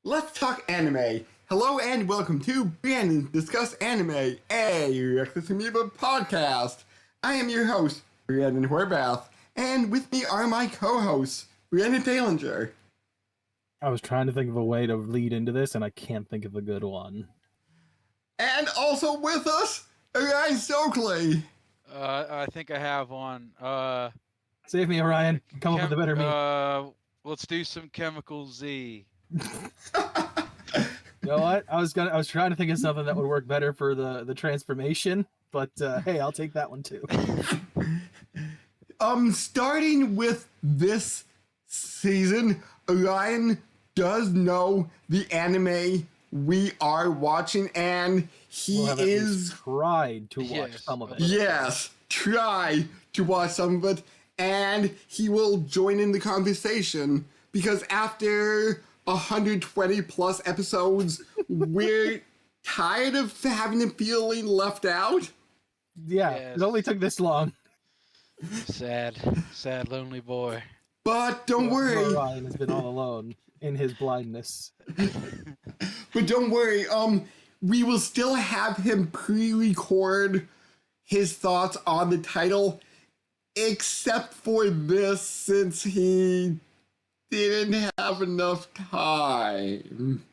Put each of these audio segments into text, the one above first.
Let's talk anime. Hello and welcome to Brandon's Discuss Anime, a Reckless Amoeba podcast. I am your host, Brandon Horvath, and with me are my co-hosts, Brandon Talinger. I was trying to think of a way to lead into this, and I can't think of a good one. And also with us, Ryan Stokely. I think I have one. Save me, Orion. Come up with a better me. Let's do some Chemical Z. You know what? I was trying to think of something that would work better for the transformation, but hey, I'll take that one too. Starting with this season, Ryan does know the anime we are watching, and he Well, is tried to watch some of it. Yes, try to watch some of it, and he will join in the conversation because after 120 plus episodes, we're tired of having him feeling left out. Yeah, Yes. It only took this long. Sad, lonely boy. But don't worry, Orion has been all alone in his blindness. we will still have him pre-record his thoughts on the title, except for this, since he didn't have enough time.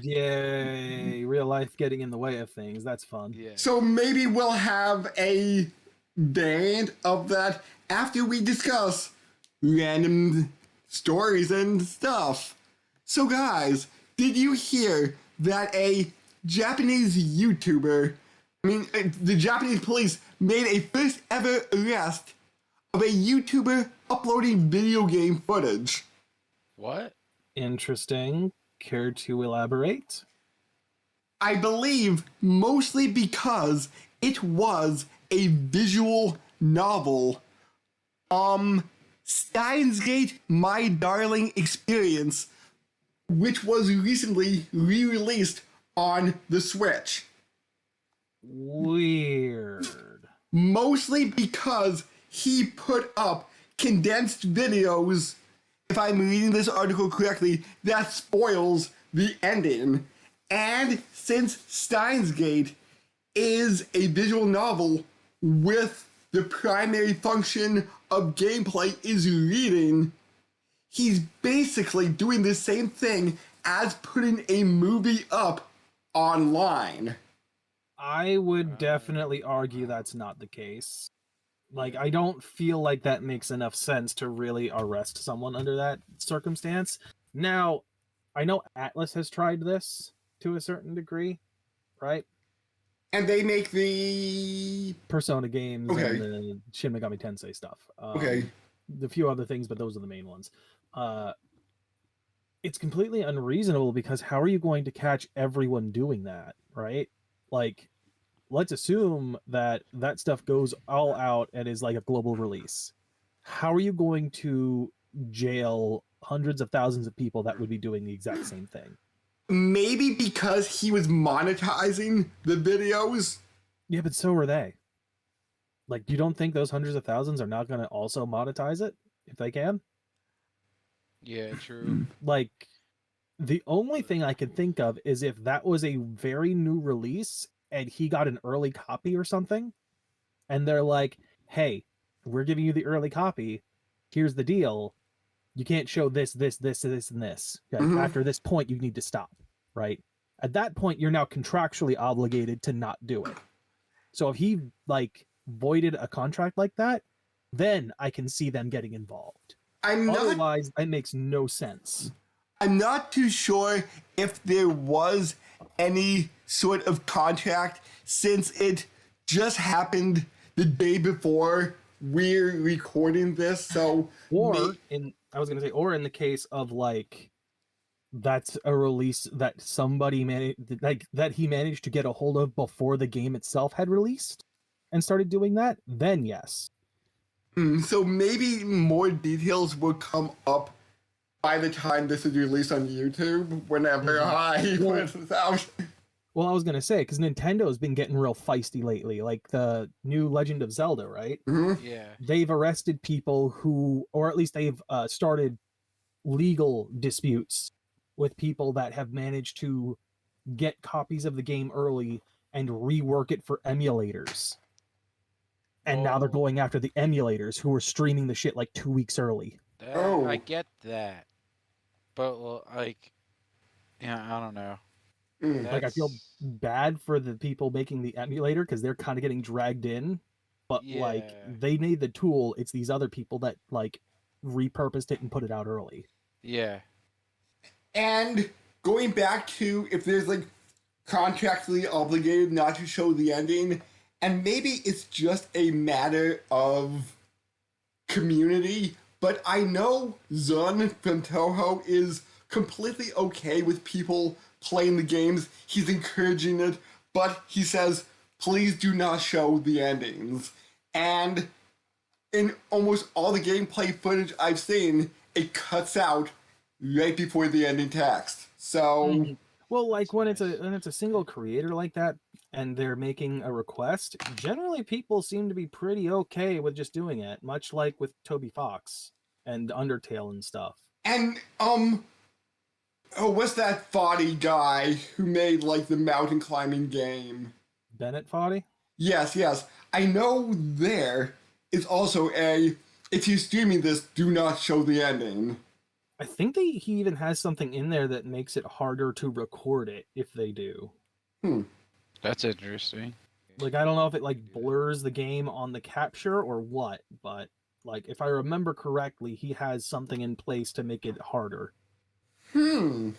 Yay! Real life getting in the way of things. That's fun. Yeah. So maybe we'll have a band of that after we discuss random stories and stuff. So guys, did you hear that a Japanese YouTuber, the Japanese police made a first ever arrest of a YouTuber uploading video game footage? What? Interesting. Care to elaborate? I believe mostly because it was a visual novel. Steins Gate My Darling Experience, which was recently re-released on the Switch. Weird. Mostly because he put up condensed videos, if I'm reading this article correctly, that spoils the ending. And since Steins Gate is a visual novel with the primary function of gameplay is reading, he's basically doing the same thing as putting a movie up online. I would definitely argue that's not the case. Like, I don't feel like that makes enough sense to really arrest someone under that circumstance. Now, I know Atlas has tried this to a certain degree, right? And they make the... Persona games Okay. and the Shin Megami Tensei stuff. Okay. A few other things, but those are the main ones. It's completely unreasonable because how are you going to catch everyone doing that, right? Like, let's assume that that stuff goes all out and is like a global release. How are you going to jail hundreds of thousands of people that would be doing the exact same thing? Maybe because he was monetizing the videos. Yeah, but so are they. Like, you don't think those hundreds of thousands are not going to also monetize it if they can? Yeah, true. Like, the only thing I could think of is if that was a very new release and he got an early copy or something, and they're like, hey, we're giving you the early copy. Here's the deal. You can't show this, and this. Okay? Mhm. After this point, you need to stop, right? At that point, you're now contractually obligated to not do it. So if he, like, voided a contract like that, then I can see them getting involved. Otherwise, it makes no sense. I'm not too sure if there was any sort of contract since it just happened the day before we're recording this. So Or in the case of like that's a release that somebody managed, like that he managed to get a hold of before the game itself had released and started doing that, then yes. so maybe more details will come up by the time this is released on YouTube, whenever I put this out. Well, I was gonna say, because Nintendo's been getting real feisty lately, like the new Legend of Zelda, right? Yeah. They've arrested people who, or at least they've started legal disputes with people that have managed to get copies of the game early and rework it for emulators. And now they're Well, going after the emulators who are streaming the shit like 2 weeks early. I Oh. get that, but like, yeah, I don't know. Mm. Like, I feel That's bad for the people making the emulator because they're kind of getting dragged in, but like, yeah, they made the tool. It's these other people that like repurposed it and put it out early. yeah, And going back to if there's like contractually obligated not to show the ending, and maybe it's just a matter of community, but I know Zun from Toho is completely okay with people playing the games. He's encouraging it, but he says, please do not show the endings. And in almost all the gameplay footage I've seen, it cuts out right before the ending text. So, Well, like that's when nice. it's a single creator like that and they're making a request, generally people seem to be pretty okay with just doing it, much like with Toby Fox and Undertale and stuff. and, oh, what's that Foddy guy who made, like, the mountain climbing game? Bennett Foddy? Yes, yes. I know there is also a, if you're streaming this, do not show the ending. I think he even has something in there that makes it harder to record it if they do. Hmm. That's interesting. Like, I don't know if it like blurs the game on the capture or what, but like if I remember correctly, he has something in place to make it harder. Hmm.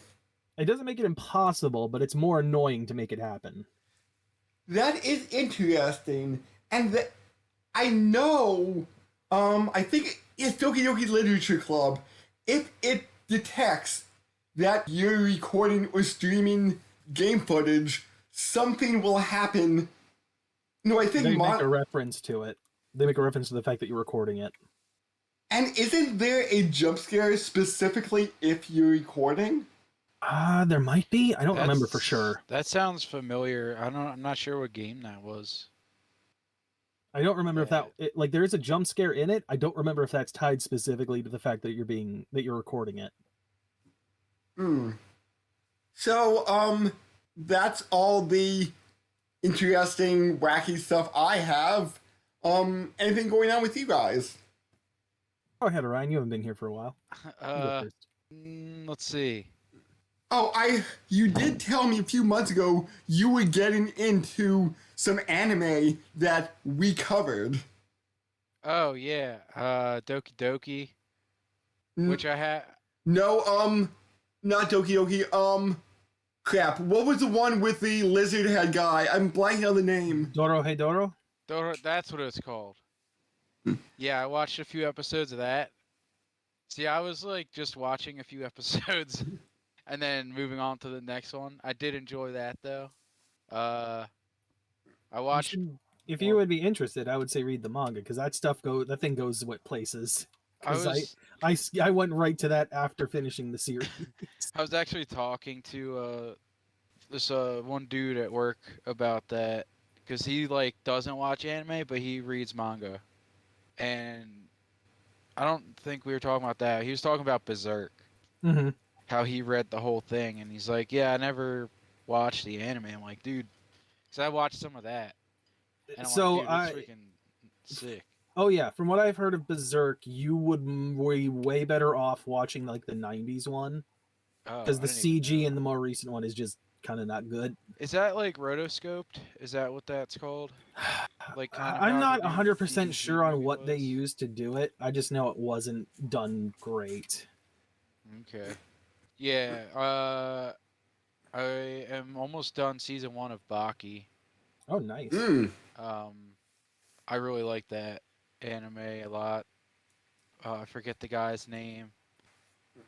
It doesn't make it impossible, but it's more annoying to make it happen. That is interesting. And I know, I think it's Doki Doki Literature Club. If it detects that you're recording or streaming game footage, something will happen. No, I think They make a reference to it. They make a reference to the fact that you're recording it. And isn't there a jump scare specifically if you're recording? There might be. I don't remember for sure. That sounds familiar. I'm not sure what game that was. I don't remember if that Yeah. like there is a jump scare in it. I don't remember if that's tied specifically to the fact that you're recording it. Hmm. So, that's all the interesting, wacky stuff I have. Anything going on with you guys? Go ahead, Ryan. You haven't been here for a while. You go Uh, first. let's see. Oh, you did tell me a few months ago you were getting into some anime that we covered. Oh yeah, Doki Doki, N- which I had. no, not Doki Doki, crap. What was the one with the lizard head guy? I'm blanking on the name. Doro Hey Doro? That's what it's called. Yeah, I watched a few episodes of that. See, I was like just watching a few episodes and then moving on to the next one. I did enjoy that though. Uh, I You watched should, if you more. would be interested, I would say read the manga because that thing goes what places. I Because was I went right to that after finishing the series. I was actually talking to this one dude at work about that because he like doesn't watch anime but he reads manga, and I don't think we were talking about that. He was talking about Berserk, hmm how he read the whole thing, and he's like, "Yeah, I never watched the anime." I'm like, "Dude," so I watched some of that, and I'm like, So "Dude, it's freaking sick." oh yeah, from what I've heard of Berserk, you would be way better off watching like the '90s one Oh, because I the didn't even CG know. in the more recent one is just kind of not good. Is that like rotoscoped? Is that what that's called? Like kind of I'm how the not new 100% DBZ sure on movie what they was? used to do it. I just know it wasn't done great. Okay. Yeah. I am almost done season 1 of Baki. Oh, nice. Hmm. Um, I really like that anime a lot. I forget the guy's name.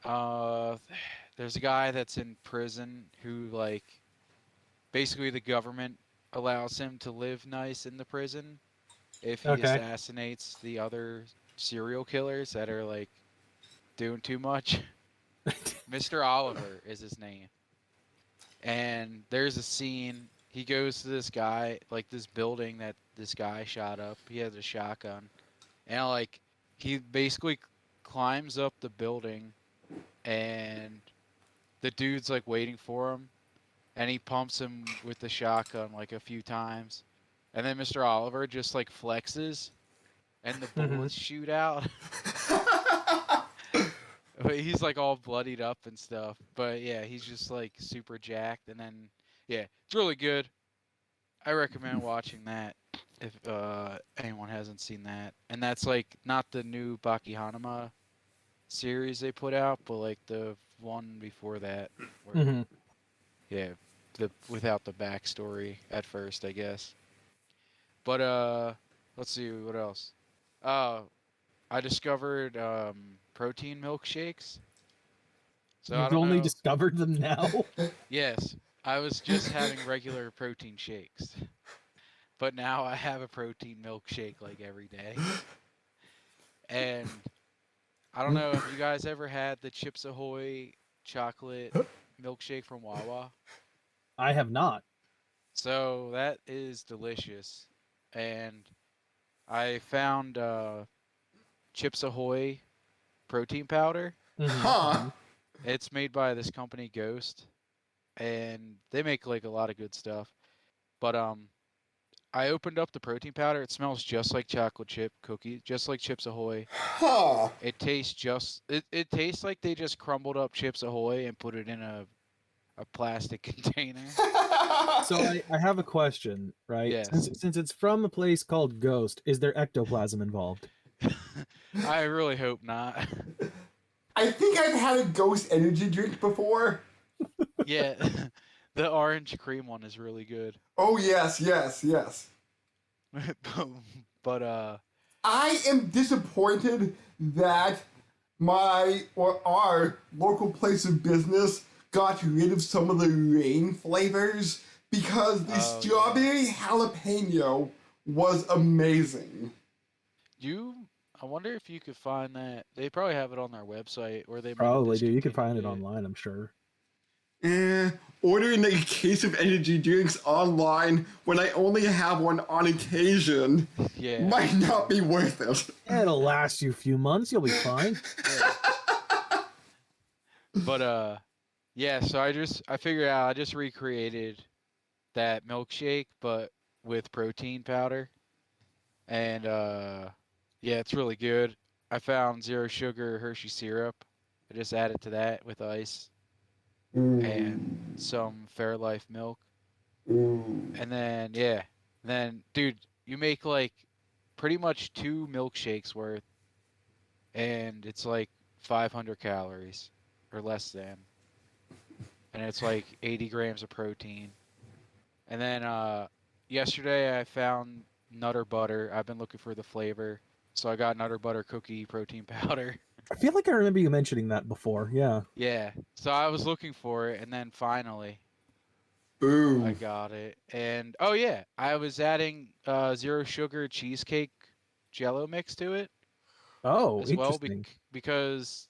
Uh, there's a guy that's in prison who like basically the government allows him to live nice in the prison if he Okay. assassinates the other serial killers that are like doing too much. Mr. Oliver is his name. And there's a scene he goes to this guy, like this building that this guy shot up. He has a shotgun. And like he basically climbs up the building and the dude's like waiting for him, and he pumps him with the shotgun like a few times, and then Mr. Oliver just like flexes, and the bullets shoot out. But he's like all bloodied up and stuff. But yeah, he's just like super jacked, and then yeah, it's really good. I recommend watching that if anyone hasn't seen that. And that's like not the new Baki Hanuma series they put out, but like the one before that, where yeah, the without the backstory at first, I guess. But let's see what else. I discovered protein milkshakes. So I You've don't only know. discovered them now. Yes, I was just having regular protein shakes, but now I have a protein milkshake like every day. And I don't know if you guys ever had the Chips Ahoy chocolate milkshake from Wawa. I have not. So that is delicious. And I found Chips Ahoy protein powder. Huh. It's made by this company Ghost, and they make like a lot of good stuff. But I opened up the protein powder. It smells just like chocolate chip cookie, just like Chips Ahoy. Huh. It tastes it tastes like they just crumbled up Chips Ahoy and put it in a plastic container. So I have a question, right? Yes. Since it's from a place called Ghost, is there ectoplasm involved? I really hope not. I think I've had a Ghost energy drink before. Yeah, the orange cream one is really good. Oh, yes, yes, yes. But I am disappointed that our local place of business got rid of some of the rain flavors because the strawberry jalapeno was amazing. I wonder if you could find that. They probably have it on their website, or they might have Probably do. You can discontinued find it it. online, I'm sure. Ordering a case of energy drinks online when I only have one on occasion Yeah. might not be worth it. It'll last you a few months. You'll be fine. Yeah. But yeah. So I figured out I just recreated that milkshake, but with protein powder, and yeah, it's really good. I found zero sugar Hershey syrup. I just added to that with ice and some Fairlife milk. And then yeah, then dude, you make like pretty much 2 milkshakes worth, and it's like 500 calories or less than, and it's like 80 grams of protein. And then yesterday I found Nutter Butter. I've been looking for the flavor, so I got Nutter Butter cookie protein powder. I feel like I remember you mentioning that before. Yeah. Yeah, so I was looking for it, and then finally I Ooh. got it. And oh yeah, I was adding zero sugar cheesecake Jello mix to it Oh, as well interesting. because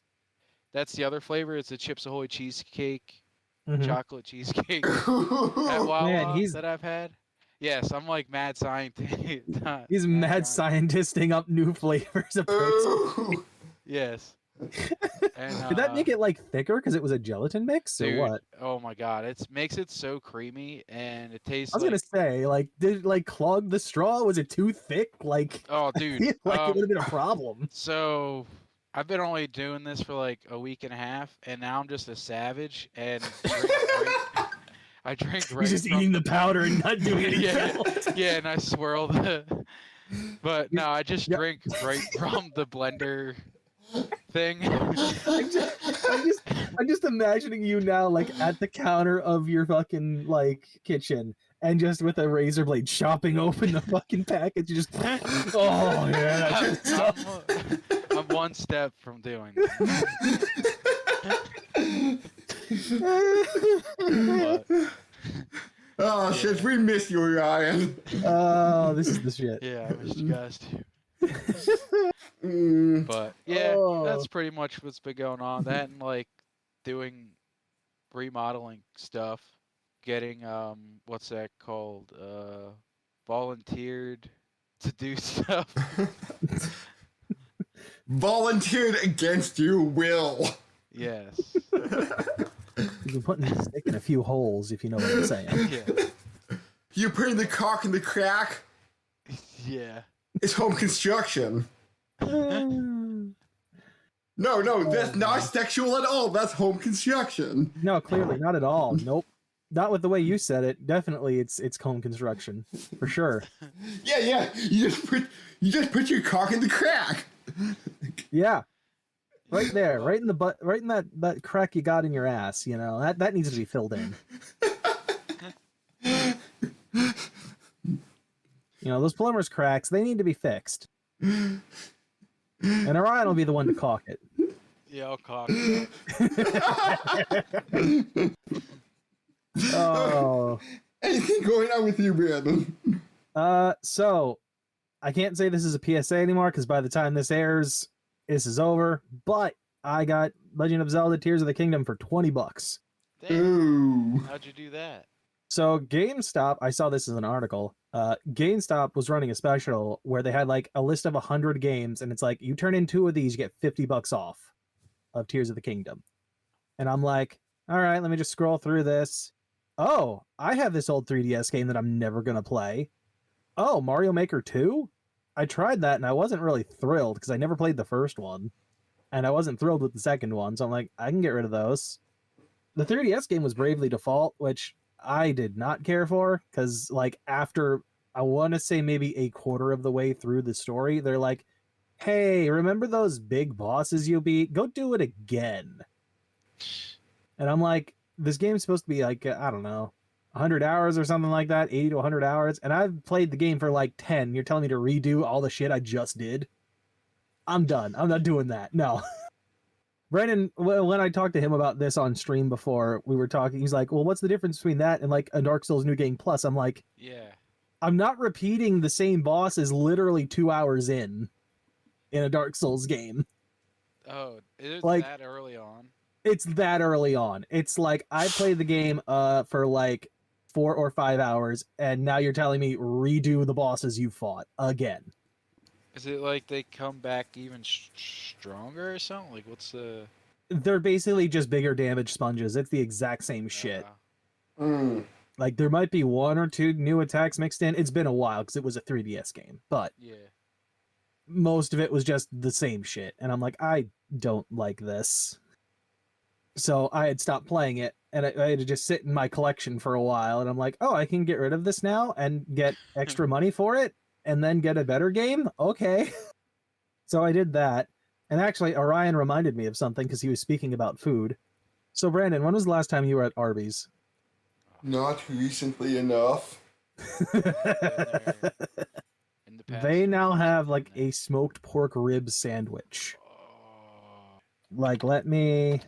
that's the other flavor. It's a Chips Ahoy cheesecake, Mhm. chocolate cheesecake at Wawa Man, he's- that I've had. Yes, I'm like mad scientist. He's mad scientisting up new flavors of protein. Ooh. Yes. And, Did that make it like thicker because it was a gelatin mix dude, or what? Oh my god, it makes it so creamy and it tastes I was like gonna say, like, did it like clog the straw? Was it too thick? Like, oh I dude. feel like it would have been a problem. So I've been only doing this for like a week and a half, and now I'm just a savage and I drink right He's just from eating the powder and not doing anything yeah, else. yeah, and I swirl the. But no, I just drink right from the blender thing. I'm just imagining you now, like at the counter of your fucking like kitchen, and just with a razor blade chopping open the fucking package. You just, oh yeah, that's good stuff. I'm one step from doing that. But, Oh, shit, we miss you, Ryan. Oh, this is the shit. yeah, I missed you guys too. But yeah, that's pretty much what's been going on. That and like doing remodeling stuff, getting what's that called? Volunteered to do stuff. Volunteered against your will. Yes. You're putting the stick in a few holes, if you know what I'm saying. Yeah. You're putting the cock in the crack. Yeah. It's home construction. No, that's not sexual at all. That's home construction. No, clearly not at all. Nope. Not with the way you said it. Definitely, it's home construction for sure. Yeah. You just put your cock in the crack. Yeah, right there, right in the butt, right in that crack you got in your ass. You know that needs to be filled in. You know those plumber's cracks. They need to be fixed. And Orion will be the one to caulk it. Yeah, I'll cock it. Oh. Anything going on with you, Brandon? So I can't say this is a PSA anymore because by the time this airs, this is over. But I got Legend of Zelda: Tears of the Kingdom for $20. Damn. Ooh. How'd you do that? So GameStop, I saw this as an article. GameStop was running a special where they had like a list of 100 games, and it's like you turn in 2 of these, you get $50 off of Tears of the Kingdom. And I'm like, all right, let me just scroll through this. Oh, I have this old 3DS game that I'm never gonna play. Oh, Mario Maker 2? I tried that and I wasn't really thrilled because I never played the first one. And I wasn't thrilled with the second one, so I'm like, I can get rid of those. The 3DS game was Bravely Default, which I did not care for, because like after, I want to say maybe a quarter of the way through the story, they're like, hey, remember those big bosses you beat? Go do it again. And I'm like, this game's supposed to be like, I don't know, 100 hours or something like that, 80 to 100 hours, and I've played the game for like 10. You're telling me to redo all the shit I just did? I'm done. I'm not doing that. No. Brandon, when I talked to him about this on stream before, we were talking, he's like, well, what's the difference between that and like a Dark Souls New Game Plus? I'm like, Yeah. I'm not repeating the same bosses literally 2 hours in a Dark Souls game. Oh, it is Like, that early on. It's that early on. It's like I played the game for like 4 or 5 hours, and now you're telling me redo the bosses you fought again. Is it like they come back even stronger or something? Like, what's the... They're basically just bigger damage sponges. It's the exact same shit. Like, there might be 1 or 2 new attacks mixed in. It's been a while because it was a 3DS game, but yeah. most of it was just the same shit. And I'm like, I don't like this. So I had stopped playing it, and I had to just sit in my collection for a while, and I'm like, oh, I can get rid of this now and get extra money for it, and then get a better game? Okay. So I did that. And actually, Orion reminded me of something because he was speaking about food. So, Brandon, when was the last time you were at Arby's? Not recently enough. In the past, They now have like a smoked pork rib sandwich. Oh, Like, let me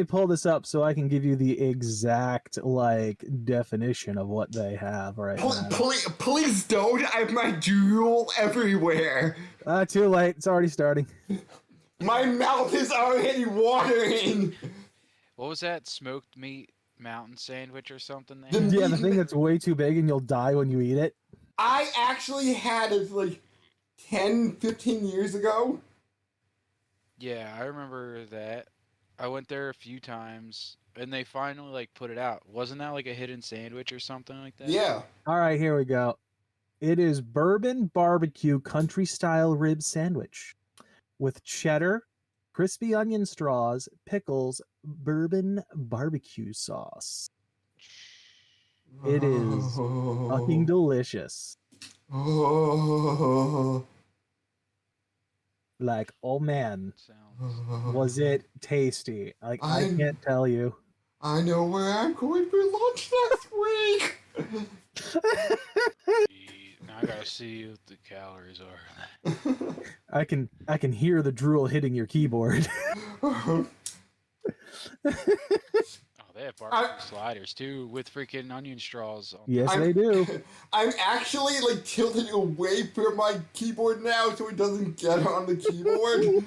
pull this up so I can give you the exact like definition of what they have right now. Please don't. I have my drool everywhere. Too late. It's already starting. My mouth is already watering. what was that? Smoked meat mountain sandwich or something? They The had? Yeah, the thing that's way too big and you'll die when you eat it. I actually had it like 10, 15 years ago. Yeah, I remember that. I went there a few times, and they finally like put it out. Wasn't that like a hidden sandwich or something like that? Yeah. All right, here we go. It is bourbon barbecue country style rib sandwich with cheddar, crispy onion straws, pickles, bourbon barbecue sauce. It is fucking delicious. Like, oh man, Sounds. was it tasty? Like, I can't tell you. I know where I'm going for lunch next week. Now I gotta see what the calories are. I can hear the drool hitting your keyboard. Oh, they have barbecue sliders too with freaking onion straws on. Yes, they do. I'm actually like tilted away from my keyboard now so it doesn't get on the keyboard.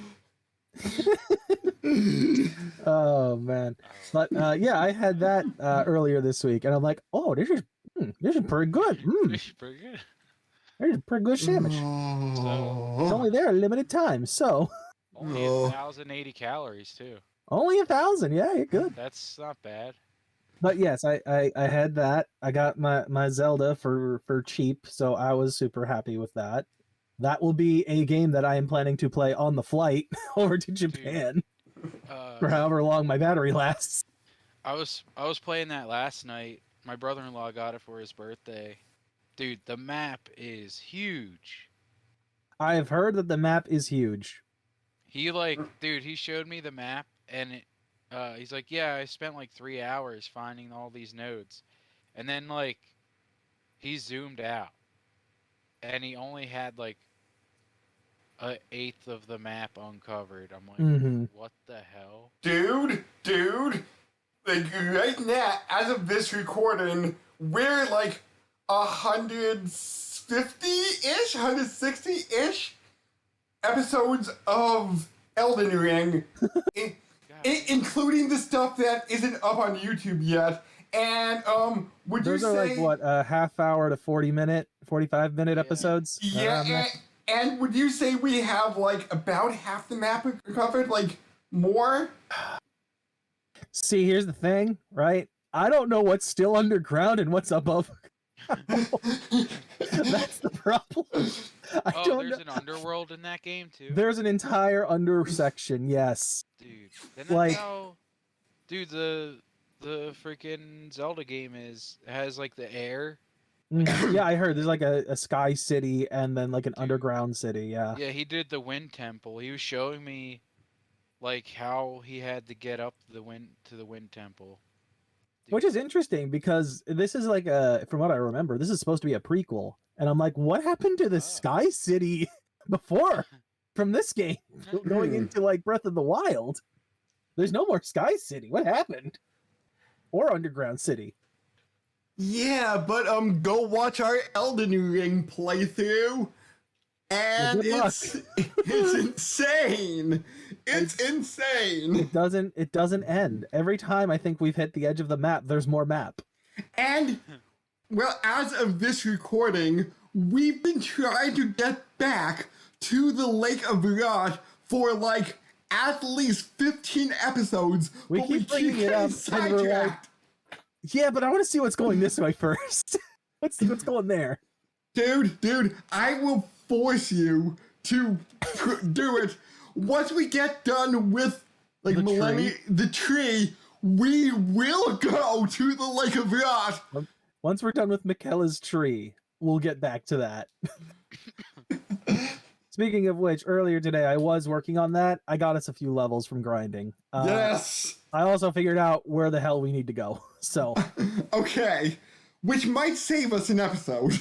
Oh man, but yeah, I had that earlier this week, and I'm like, oh, this is pretty good. It's pretty good. This is a pretty good sandwich. It's only there a limited time, so Only 1,080 calories too. Only 1,000. Yeah, you're good. That's not bad. But yes, I had that. I got my Zelda for cheap, so I was super happy with that. That will be a game that I am planning to play on the flight over to Japan for however long my battery lasts. I was playing that last night. My brother-in-law got it for his birthday. Dude, the map is huge. I have heard that the map is huge. Dude, he showed me the map and he's like, yeah, I spent like 3 hours finding all these nodes. And then like he zoomed out and he only had like an eighth of the map uncovered. I'm like, what the hell? Dude, like right now, as of this recording, we're like 150-ish, 160-ish episodes of Elden Ring, including the stuff that isn't up on YouTube yet. And would Those you are say like what, a half hour to 45-minute episodes? Yeah, and would you say we have like about half the map covered, like more? See, here's the thing, right? I don't know what's still underground and what's above. That's the problem. There's an underworld in that game too. There's an entire under section, yes. Dude, then that's Like- how, dude, the freaking Zelda game has like the air. Yeah, I heard there's like a sky city and then like an underground city. Yeah. Yeah, he did the wind temple. He was showing me like how he had to get up the wind temple. Dude. Which is interesting because this is like from what I remember, this is supposed to be a prequel. And I'm like, what happened to the Sky City before from this game going into like Breath of the Wild? There's no more Sky City. What happened? Or Underground City. Yeah, but go watch our Elden Ring playthrough, and it's insane. It's insane. It doesn't end. Every time I think we've hit the edge of the map, there's more map. And well, as of this recording, we've been trying to get back to the Lake of Rot for like at least 15 episodes. We keep bringing it up, and we're like, yeah, but I want to see what's going this way first. What's going there? Dude, I will force you to do it. Once we get done with like the tree, we will go to the Lake of Rot. Once we're done with Michaela's tree, we'll get back to that. Speaking of which, earlier today I was working on that. I got us a few levels from grinding. Yes. I also figured out where the hell we need to go. So. Okay. Which might save us an episode.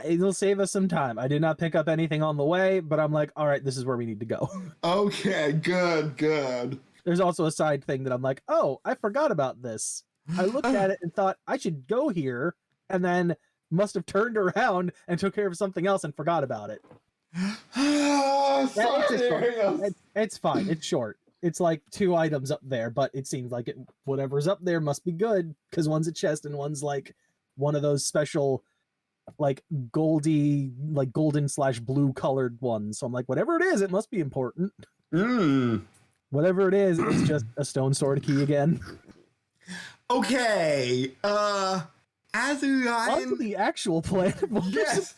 It'll save us some time. I did not pick up anything on the way, but I'm like, all right, this is where we need to go. Okay, good. There's also a side thing that I'm like, oh, I forgot about this. I looked at it and thought I should go here, and then must have turned around and took care of something else and forgot about it. It's fine. It's short. It's like 2 items up there, but it seems like whatever's up there must be good because one's a chest and one's like one of those special like golden / blue colored ones. So I'm like, whatever it is, it must be important. Whatever it is, it's just a stone sword key again. Okay. Azurion. On to the actual plan. Yes.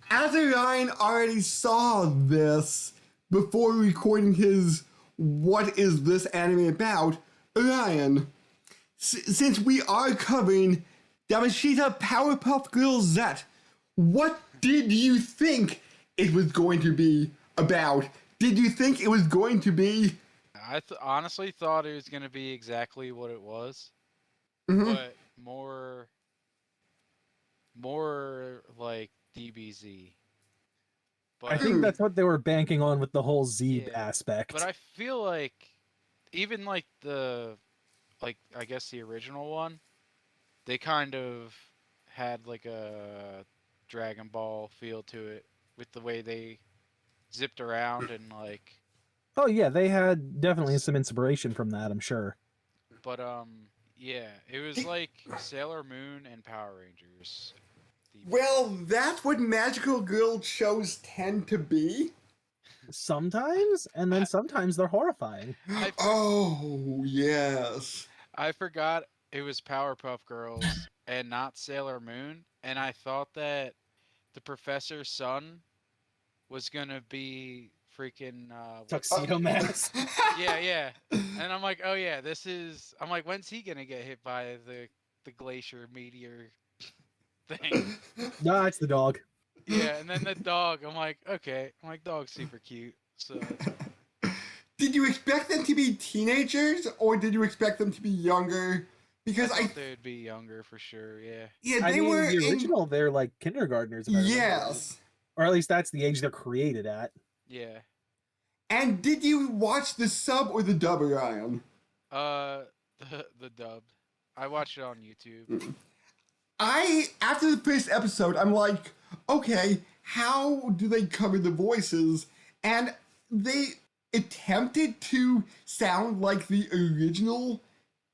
Azurion already saw this before recording his "What is this anime about?" Orion, since we are covering Yamashita Powerpuff Girls Z, what did you think it was going to be about? Did you think it was going to be? I honestly thought it was going to be exactly what it was, but more like DBZ. But I think that's what they were banking on with the whole Zeb aspect. But I feel like even like I guess the original one, they kind of had like a Dragon Ball feel to it with the way they zipped around and like. Oh yeah, they had definitely some inspiration from that, I'm sure. But yeah, it was like Sailor Moon and Power Rangers. Well, that's what magical girl shows tend to be. Sometimes, and then sometimes they're horrifying. Oh, yes. I forgot it was Powerpuff Girls and not Sailor Moon, and I thought that the professor's son was gonna be freaking Tuxedo Mask. yeah. And I'm like, oh yeah, this is. I'm like, when's he gonna get hit by the glacier meteor thing? No, it's the dog. Yeah, and then the dog. I'm like, okay. I'm like, dog's super cute. So Did you expect them to be teenagers, or did you expect them to be younger? Because I thought they would be younger for sure. Yeah. yeah, I they mean, were the in, original, they're like kindergartners. If I remember right. yes. Or at least that's the age they're created at. Yeah. And did you watch the sub or the dub, Ryan? The dubbed. I watched it on YouTube. After the first episode, I'm like, okay, how do they cover the voices? And they attempted to sound like the original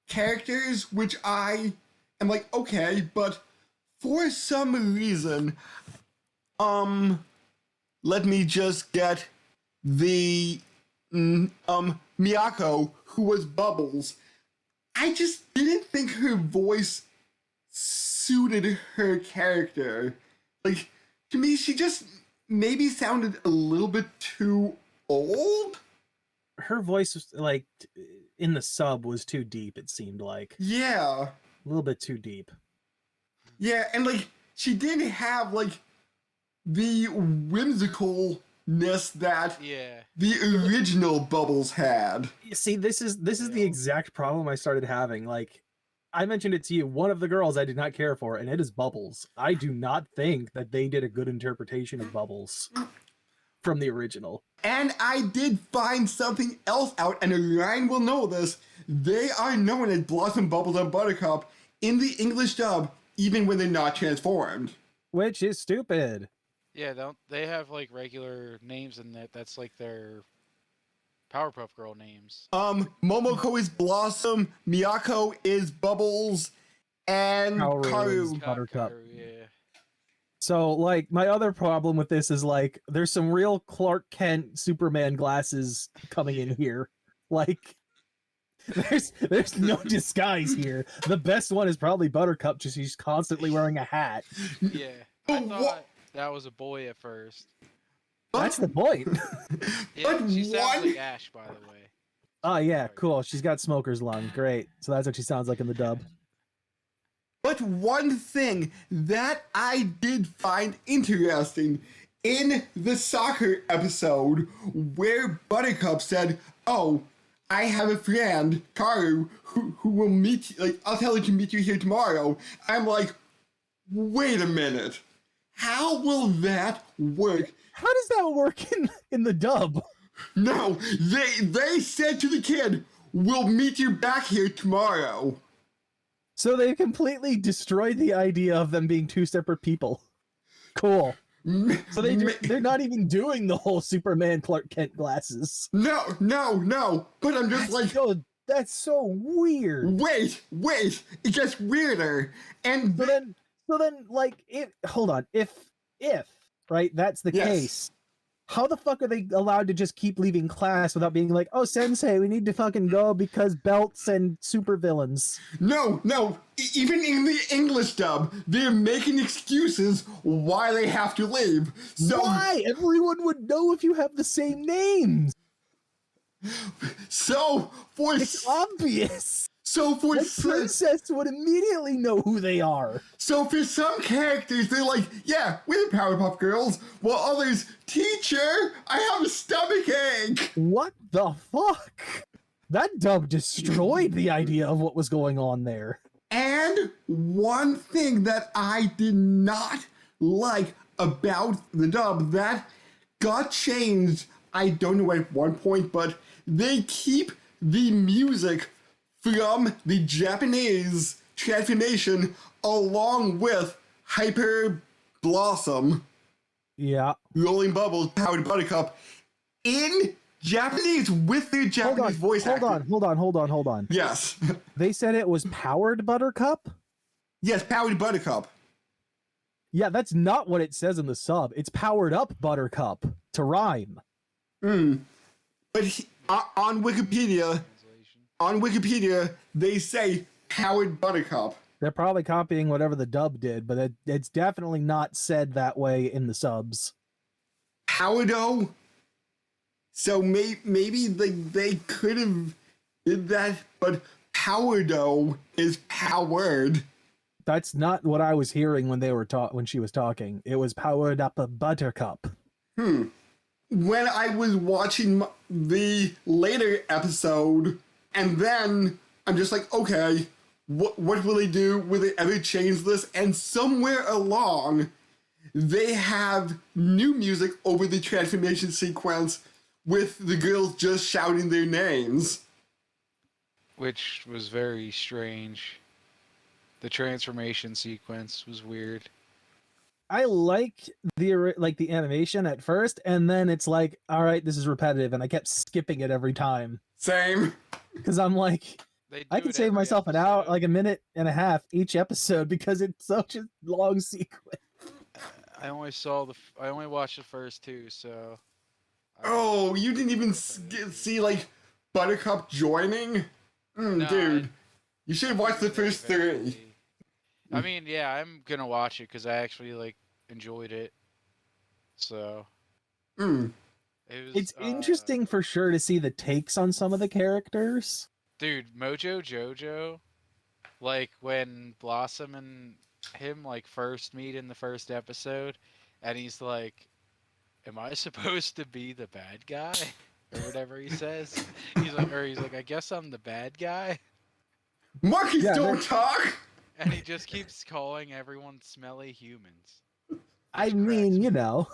characters, which I am like, okay, but for some reason, let me just get the Miyako, who was Bubbles. I just didn't think her voice suited her character. Like, to me, she just maybe sounded a little bit too old. Her voice was like in the sub was too deep. It seemed like Yeah. a little bit too deep. Yeah, and like, she didn't have like the whimsicalness that Yeah. the original Bubbles had. You see, this is the exact problem I started having. Like, I mentioned it to you. One of the girls I did not care for, and it is Bubbles. I do not think that they did a good interpretation of Bubbles from the original. And I did find something else out, and Ryan will know this. They are known as Blossom, Bubbles, and Buttercup in the English dub, even when they're not transformed. Which is stupid. Yeah, they have like regular names in that. That's like their Powerpuff Girl names. Momoko is Blossom, Miyako is Bubbles, and Kaoru is Karu. Buttercup. Yeah. So, like, my other problem with this is, like, there's some real Clark Kent Superman glasses coming in here. Like, there's no disguise here. The best one is probably Buttercup, just she's constantly wearing a hat. Yeah. I thought that was a boy at first. That's the point. Yeah, But she sounds one- like Ash, by the way. Oh, yeah, cool. She's got smoker's lung. Great. So that's what she sounds like in the dub. But one thing that I did find interesting in the soccer episode where Buttercup said, "Oh, I have a friend, Karu, who will meet, like, I'll tell her to meet you here tomorrow." I'm like, wait a minute. How will that work? How does that work in the dub? No, they said to the kid, "We'll meet you back here tomorrow." So they completely destroyed the idea of them being two separate people. Cool. So they're not even doing the whole Superman Clark Kent glasses. No. But I'm just like, That's so weird. wait. It gets weirder. And So then, like, hold on. If right, that's the Yes. case. How the fuck are they allowed to just keep leaving class without being like, "Oh, sensei, we need to fucking go because belts and supervillains"? no. Even in the English dub, they're making excuses why they have to leave. So, Why? Everyone would know if you have the same names. so for It's obvious. so for The princess would immediately know who they are. so for some characters, they're like, "Yeah, we're the Powerpuff Girls," while others, "Teacher, I have a stomachache." What the fuck? That dub destroyed the idea of what was going on there. And one thing that I did not like about the dub that got changed, I don't know at one point, but they keep the music from the Japanese transformation along with Hyper Blossom, Yeah. Rolling Bubbles, Powered Buttercup in Japanese with their Japanese voice actor. Hold on. Yes. They said it was powered Buttercup? Yes, Powered Buttercup. Yeah, that's not what it says in the sub. It's powered up Buttercup to rhyme. Hmm. But on Wikipedia, they say Howard Buttercup. They're probably copying whatever the dub did, but it's definitely not said that way in the subs. Howardo? So maybe they could have did that, but Howardo is Howard. That's not what I was hearing when when she was talking. It was powered up a buttercup. When I was watching the later episode, and then I'm just like, okay, what will they do? Will they ever change this? And somewhere along, they have new music over the transformation sequence with the girls just shouting their names. Which was very strange. The transformation sequence was weird. I like the animation at first, and then it's like, all right, this is repetitive, and I kept skipping it every time. Same. Because I'm like, I can save myself an hour, like a minute and a half each episode, because it's such a long sequence. I only watched the first two, so. Oh, you didn't even see like Buttercup joining? No, dude, you should have watched the first three. I mean, yeah, I'm gonna watch it because I actually like enjoyed it. So. It's interesting for sure to see the takes on some of the characters. Dude, Mojo Jojo, like when Blossom and him like first meet in the first episode, and he's like, "Am I supposed to be the bad guy?" or whatever he says. He's like, "I guess I'm the bad guy." Monkeys don't talk. And he just keeps calling everyone smelly humans. I mean, you know.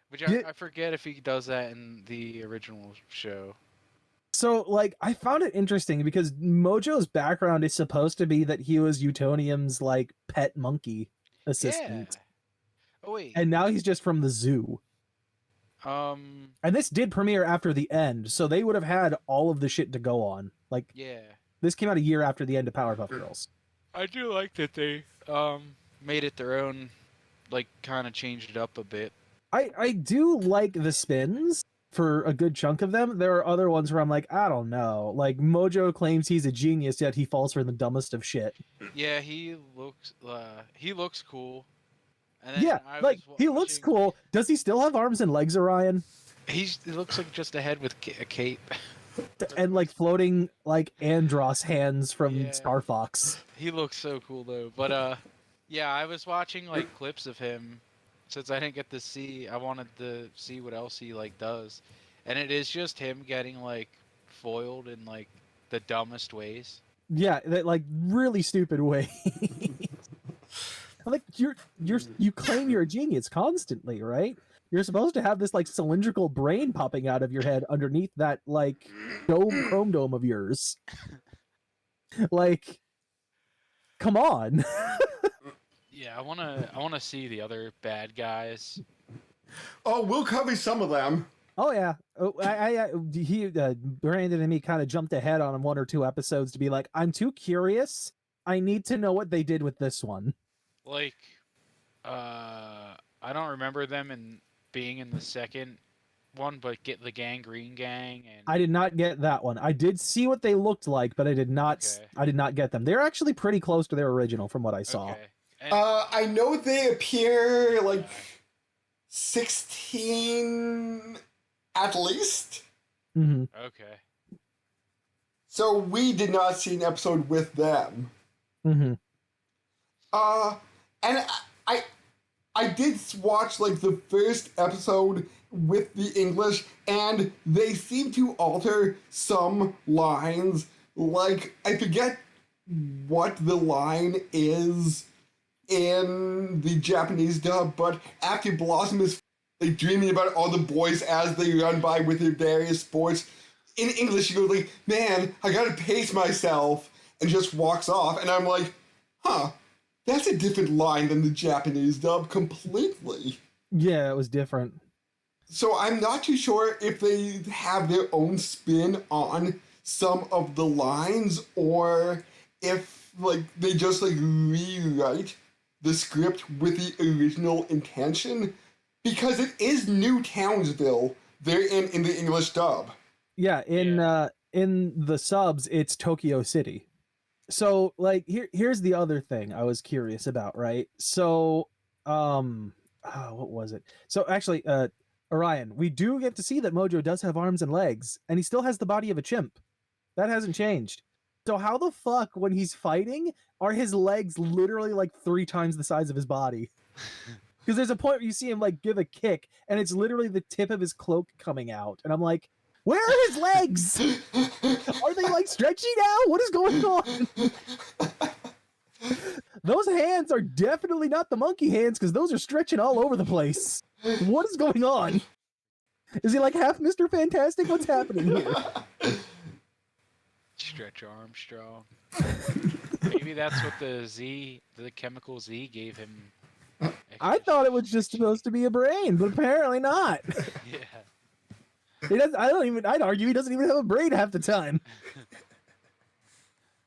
Which I forget if he does that in the original show. So, like, I found it interesting because Mojo's background is supposed to be that he was Utonium's, like, pet monkey assistant. Yeah. Oh, wait. And now he's just from the zoo. And this did premiere after the end, so they would have had all of the shit to go on. Like, yeah. This came out a year after the end of Powerpuff Girls. I do like that they made it their own, like, kind of changed it up a bit. I do like the spins for a good chunk of them. There are other ones where I'm like, I don't know. Like, Mojo claims he's a genius, yet he falls for the dumbest of shit. Yeah, he looks cool. And then yeah, he looks cool. Does he still have arms and legs, Orion? He looks like just a head with a cape. And like floating like Andros hands from Star Fox. He looks so cool though. But yeah, I was watching like clips of him since I didn't get to see. I wanted to see what else he like does, and it is just him getting like foiled in like the dumbest ways. Yeah, that like really stupid ways. Like you claim you're a genius constantly, right? You're supposed to have this like cylindrical brain popping out of your head underneath that like chrome dome of yours. Like, come on. Yeah, I wanna see the other bad guys. Oh, we'll cover some of them. Oh yeah. Oh, Brandon and me kind of jumped ahead on 1 or 2 episodes to be like, I'm too curious. I need to know what they did with this one. Like, I don't remember them being in the second one, but get the Gangrene Gang and I did not get that one. I did see what they looked like, but I did not get them. They're actually pretty close to their original from what I saw. Okay. I know they appear like 16 at least. Mm-hmm. Okay. So we did not see an episode with them. Mm-hmm. And I did watch like the first episode with the English, and they seem to alter some lines. Like, I forget what the line is in the Japanese dub, but after Blossom is like dreaming about all the boys as they run by with their various sports, in English she goes like, "Man, I gotta pace myself," and just walks off, and I'm like, huh. That's a different line than the Japanese dub completely. Yeah, it was different. So I'm not too sure if they have their own spin on some of the lines or if like they just like rewrite the script with the original intention, because it is New Townsville, they're in the English dub. Yeah, in the subs, it's Tokyo City. So like here's the other thing I was curious about, right? So what was it? So actually, Orion, we do get to see that Mojo does have arms and legs, and he still has the body of a chimp. That hasn't changed. So how the fuck, when he's fighting, are his legs literally like 3 times the size of his body? Because there's a point where you see him like give a kick, and it's literally the tip of his cloak coming out, and I'm like, where are his legs? Are they like stretchy now? What is going on? Those hands are definitely not the monkey hands, because those are stretching all over the place. What is going on? Is he like half Mr. Fantastic? What's happening here? Stretch Armstrong. Maybe that's what the chemical Z gave him. I thought it was just supposed to be a brain, but apparently not. Yeah. He doesn't. I'd argue he doesn't even have a brain half the time.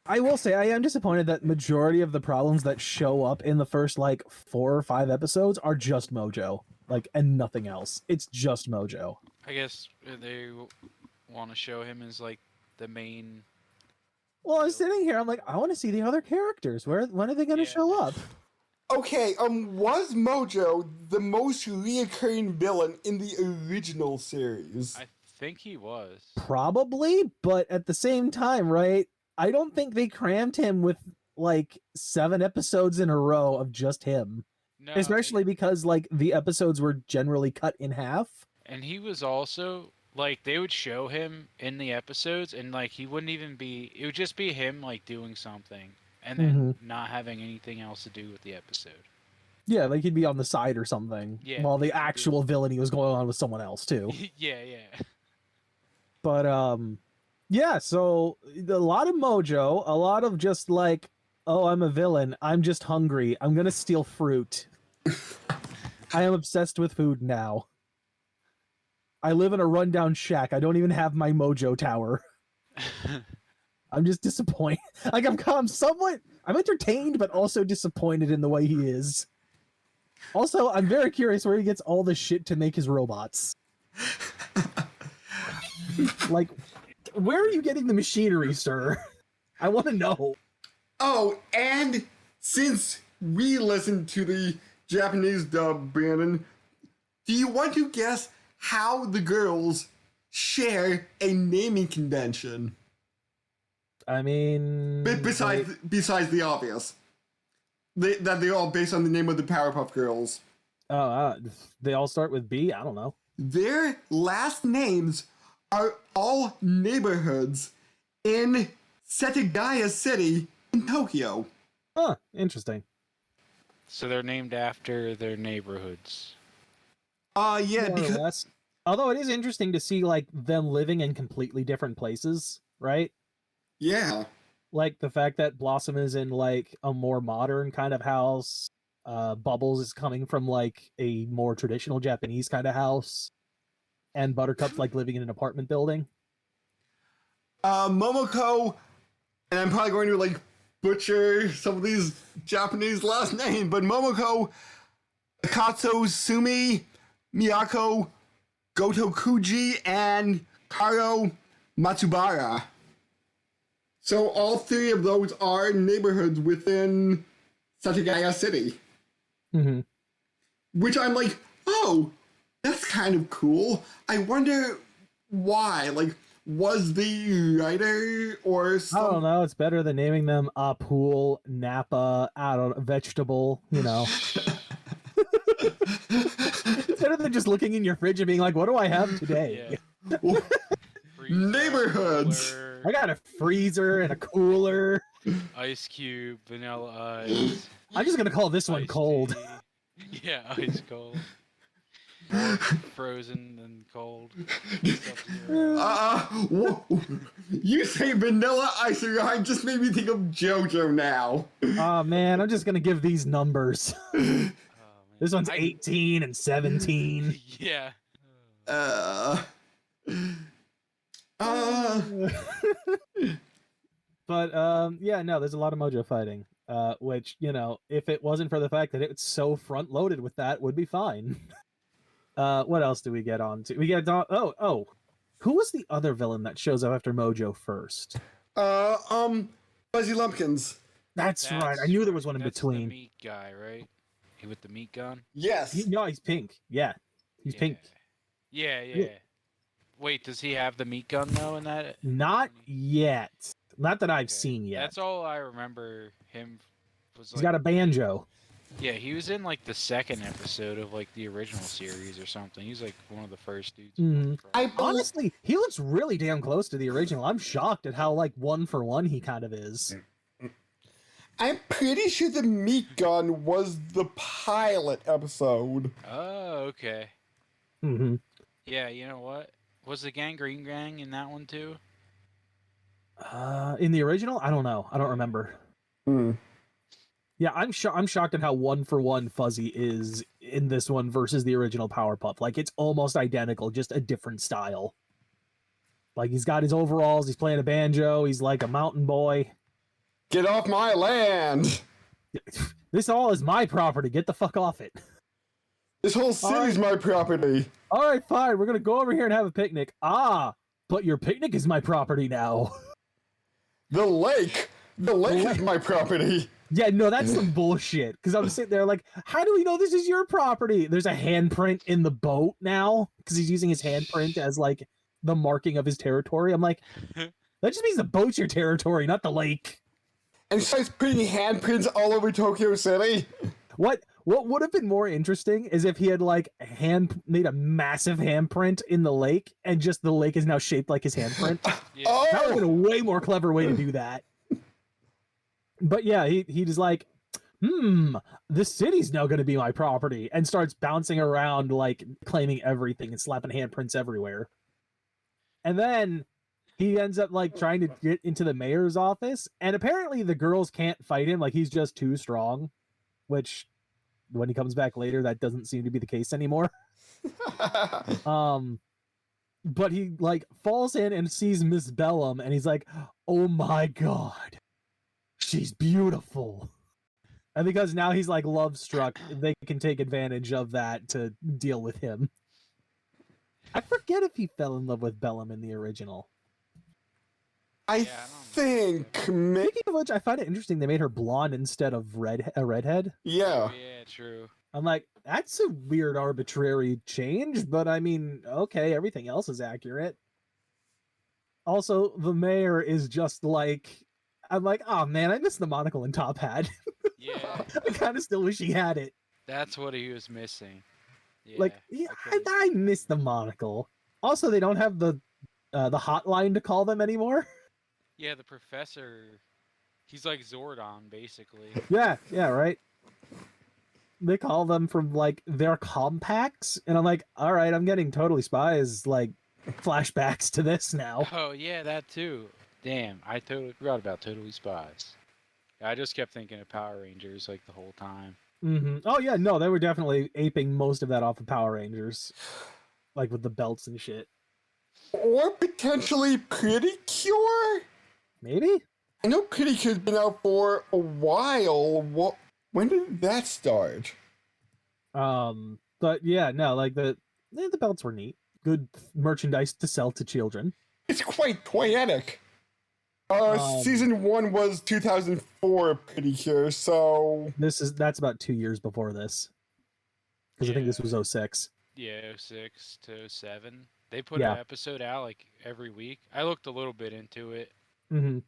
I will say I am disappointed that majority of the problems that show up in the first like 4 or 5 episodes are just Mojo, like, and nothing else. It's just Mojo. I guess they want to show him as like the main. Well, I'm sitting here. I'm like, I want to see the other characters. When are they going to show up? Okay, was Mojo the most reoccurring villain in the original series? I think he was. Probably, but at the same time, right? I don't think they crammed him with like 7 episodes in a row of just him. No, Especially because like the episodes were generally cut in half. and he was also like they would show him in the episodes, and like he wouldn't even be. It would just be him like doing something, and then not having anything else to do with the episode. Yeah, like he'd be on the side or something. Yeah, While the actual villainy was going on with someone else too. yeah. But yeah, so a lot of Mojo, a lot of just like, oh, I'm a villain. I'm just hungry. I'm gonna steal fruit. I am obsessed with food now. I live in a rundown shack. I don't even have my Mojo tower. I'm just disappointed. Like I'm entertained, but also disappointed in the way he is. Also, I'm very curious where he gets all the shit to make his robots. Like, where are you getting the machinery, sir? I want to know. Oh, and since we listened to the Japanese dub, Brandon, do you want to guess how the girls share a naming convention? I mean, Besides the obvious, that they're all based on the name of the Powerpuff Girls. They all start with B. I don't know. Their last names are all neighborhoods in Setagaya City in Tokyo. Huh, interesting. So they're named after their neighborhoods. Yeah, More or less. Although it is interesting to see like them living in completely different places, right? yeah. Like the fact that Blossom is in like a more modern kind of house. Bubbles is coming from like a more traditional Japanese kind of house. And Buttercup's like living in an apartment building. Momoko, and I'm probably going to like butcher some of these Japanese last names, but Momoko, Akatsu Sumi, Miyako, Gotokuji, and Karo Matsubara. So all 3 of those are neighborhoods within Setagaya City. Mm-hmm. Which I'm like, oh, that's kind of cool. I wonder why. Like, was the writer or something? I don't know. It's better than naming them a pool, Napa, I don't know, vegetable, you know. It's better than just looking in your fridge and being like, what do I have today? Yeah. Neighborhoods. Cooler, I got a freezer and a cooler. ice cube, vanilla ice. I'm just going to call this one iced cold. tea. Yeah, ice cold. More frozen than cold. Whoa. You say vanilla ice cream just made me think of JoJo now. Oh man, I'm just going to give these numbers. Oh, man. This one's 18 and 17. Yeah. But yeah, no, there's a lot of Mojo fighting. Which, you know, if it wasn't for the fact that it's so front loaded with that, would be fine. What else do we get on to? We get who was the other villain that shows up after Mojo first? Fuzzy Lumpkins. That's right. I knew there was one in That's between. the meat guy, right? He with the meat gun. Yes. No, he's pink. Yeah, he's pink. Yeah. Wait, does he have the meat gun though in that? Not yet. Not that I've Okay. seen yet. That's all I remember him. Was He's got a banjo. Yeah, he was in like the second episode of like the original series or something. He's like one of the first dudes. Honestly, he looks really damn close to the original. I'm shocked at how like one for one he kind of is. I'm pretty sure the meat gun was the pilot episode. Oh, okay. Mm-hmm. Yeah, you know what? Was the Gangrene Gang in that one too? In the original, I don't know. I don't remember. Yeah, I'm shocked at how one for one Fuzzy is in this one versus the original Powerpuff. Like it's almost identical, just a different style. Like he's got his overalls, he's playing a banjo, he's like a mountain boy. Get off my land! This all is my property. Get the fuck off it. This whole city's my property. All right, fine. We're gonna go over here and have a picnic. Ah, but your picnic is my property now. The lake is my property. Yeah, no, that's some bullshit. Because I'm sitting there like, how do we know this is your property? There's a handprint in the boat now because he's using his handprint as like the marking of his territory. I'm like, that just means the boat's your territory, not the lake. And starts putting handprints all over Tokyo City. What would have been more interesting is if he had like made a massive handprint in the lake, and just the lake is now shaped like his handprint. Yeah. Oh! That would have been a way more clever way to do that. But yeah, he just like, this city's now going to be my property, and starts bouncing around like claiming everything and slapping handprints everywhere. And then he ends up like trying to get into the mayor's office, and apparently the girls can't fight him. Like he's just too strong, which when he comes back later, that doesn't seem to be the case anymore. But he like falls in and sees Miss Bellum, and he's like, oh my god, she's beautiful. And because now he's like love struck, they can take advantage of that to deal with him. I forget if he fell in love with Bellum in the original. I think. Speaking of which, I find it interesting they made her blonde instead of a redhead. Yeah. Oh, yeah, true. I'm like, that's a weird arbitrary change, but I mean, okay, everything else is accurate. Also, the mayor is just like, I'm like, oh man, I miss the monocle and top hat. Yeah. I kind of still wish he had it. That's what he was missing. Yeah, Like, yeah, I miss the monocle. Also, they don't have the hotline to call them anymore. Yeah, the professor, he's like Zordon, basically. Yeah, right. They call them from like their compacts, and I'm like, all right, I'm getting Totally Spies like flashbacks to this now. Oh, yeah, that too. Damn, I totally forgot about Totally Spies. I just kept thinking of Power Rangers like the whole time. Oh yeah, no, they were definitely aping most of that off of Power Rangers, like with the belts and shit. Or potentially Pretty Cure? Maybe? I know Pretty Cure's been out for a while. When did that start? But yeah, no, like the belts were neat. Good merchandise to sell to children. It's quite poetic. Season 1 was 2004 Pretty Cure, so... That's about 2 years before this. Because I think this was 06. Yeah, 06 to 07. They put an episode out like every week. I looked a little bit into it. Mm-hmm.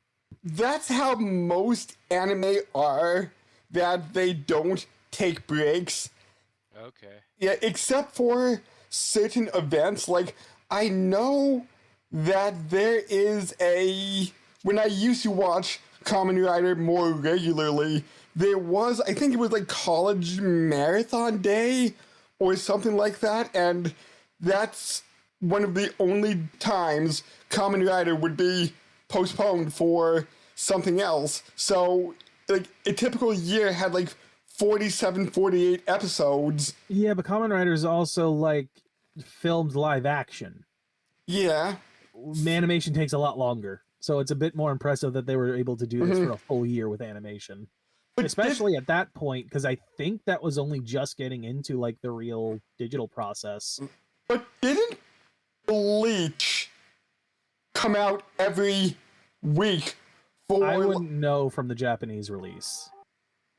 That's how most anime are, that they don't take breaks. Okay. Yeah, except for certain events. Like, I know that there is when I used to watch Kamen Rider more regularly, there was, I think it was like College Marathon Day or something like that, and that's one of the only times Kamen Rider would be postponed for something else. So, like, a typical year had like 47, 48 episodes. Yeah, but Kamen Rider is also like filmed live action. Yeah. Animation takes a lot longer, so it's a bit more impressive that they were able to do this for a full year with animation. But especially at that point, because I think that was only just getting into like the real digital process. But didn't Bleach come out every week for... I wouldn't know from the Japanese release.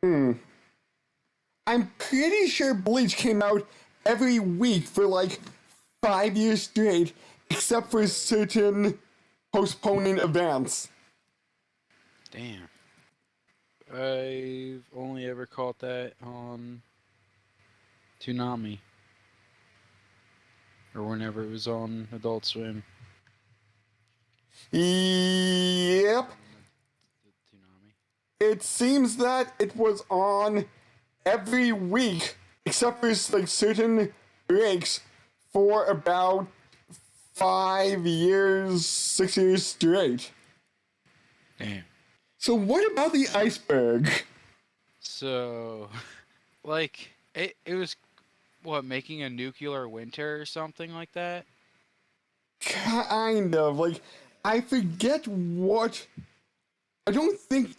I'm pretty sure Bleach came out every week for like 5 years straight, except for certain postponing events. Damn. I've only ever caught that on Toonami. Or whenever it was on Adult Swim. Yep. Toonami. It seems that it was on every week, except for like certain breaks, for about 5 years, 6 years straight. Damn. So what about the iceberg? So, like, it was, what, making a nuclear winter or something like that? Kind of. Like, I forget what... I don't think...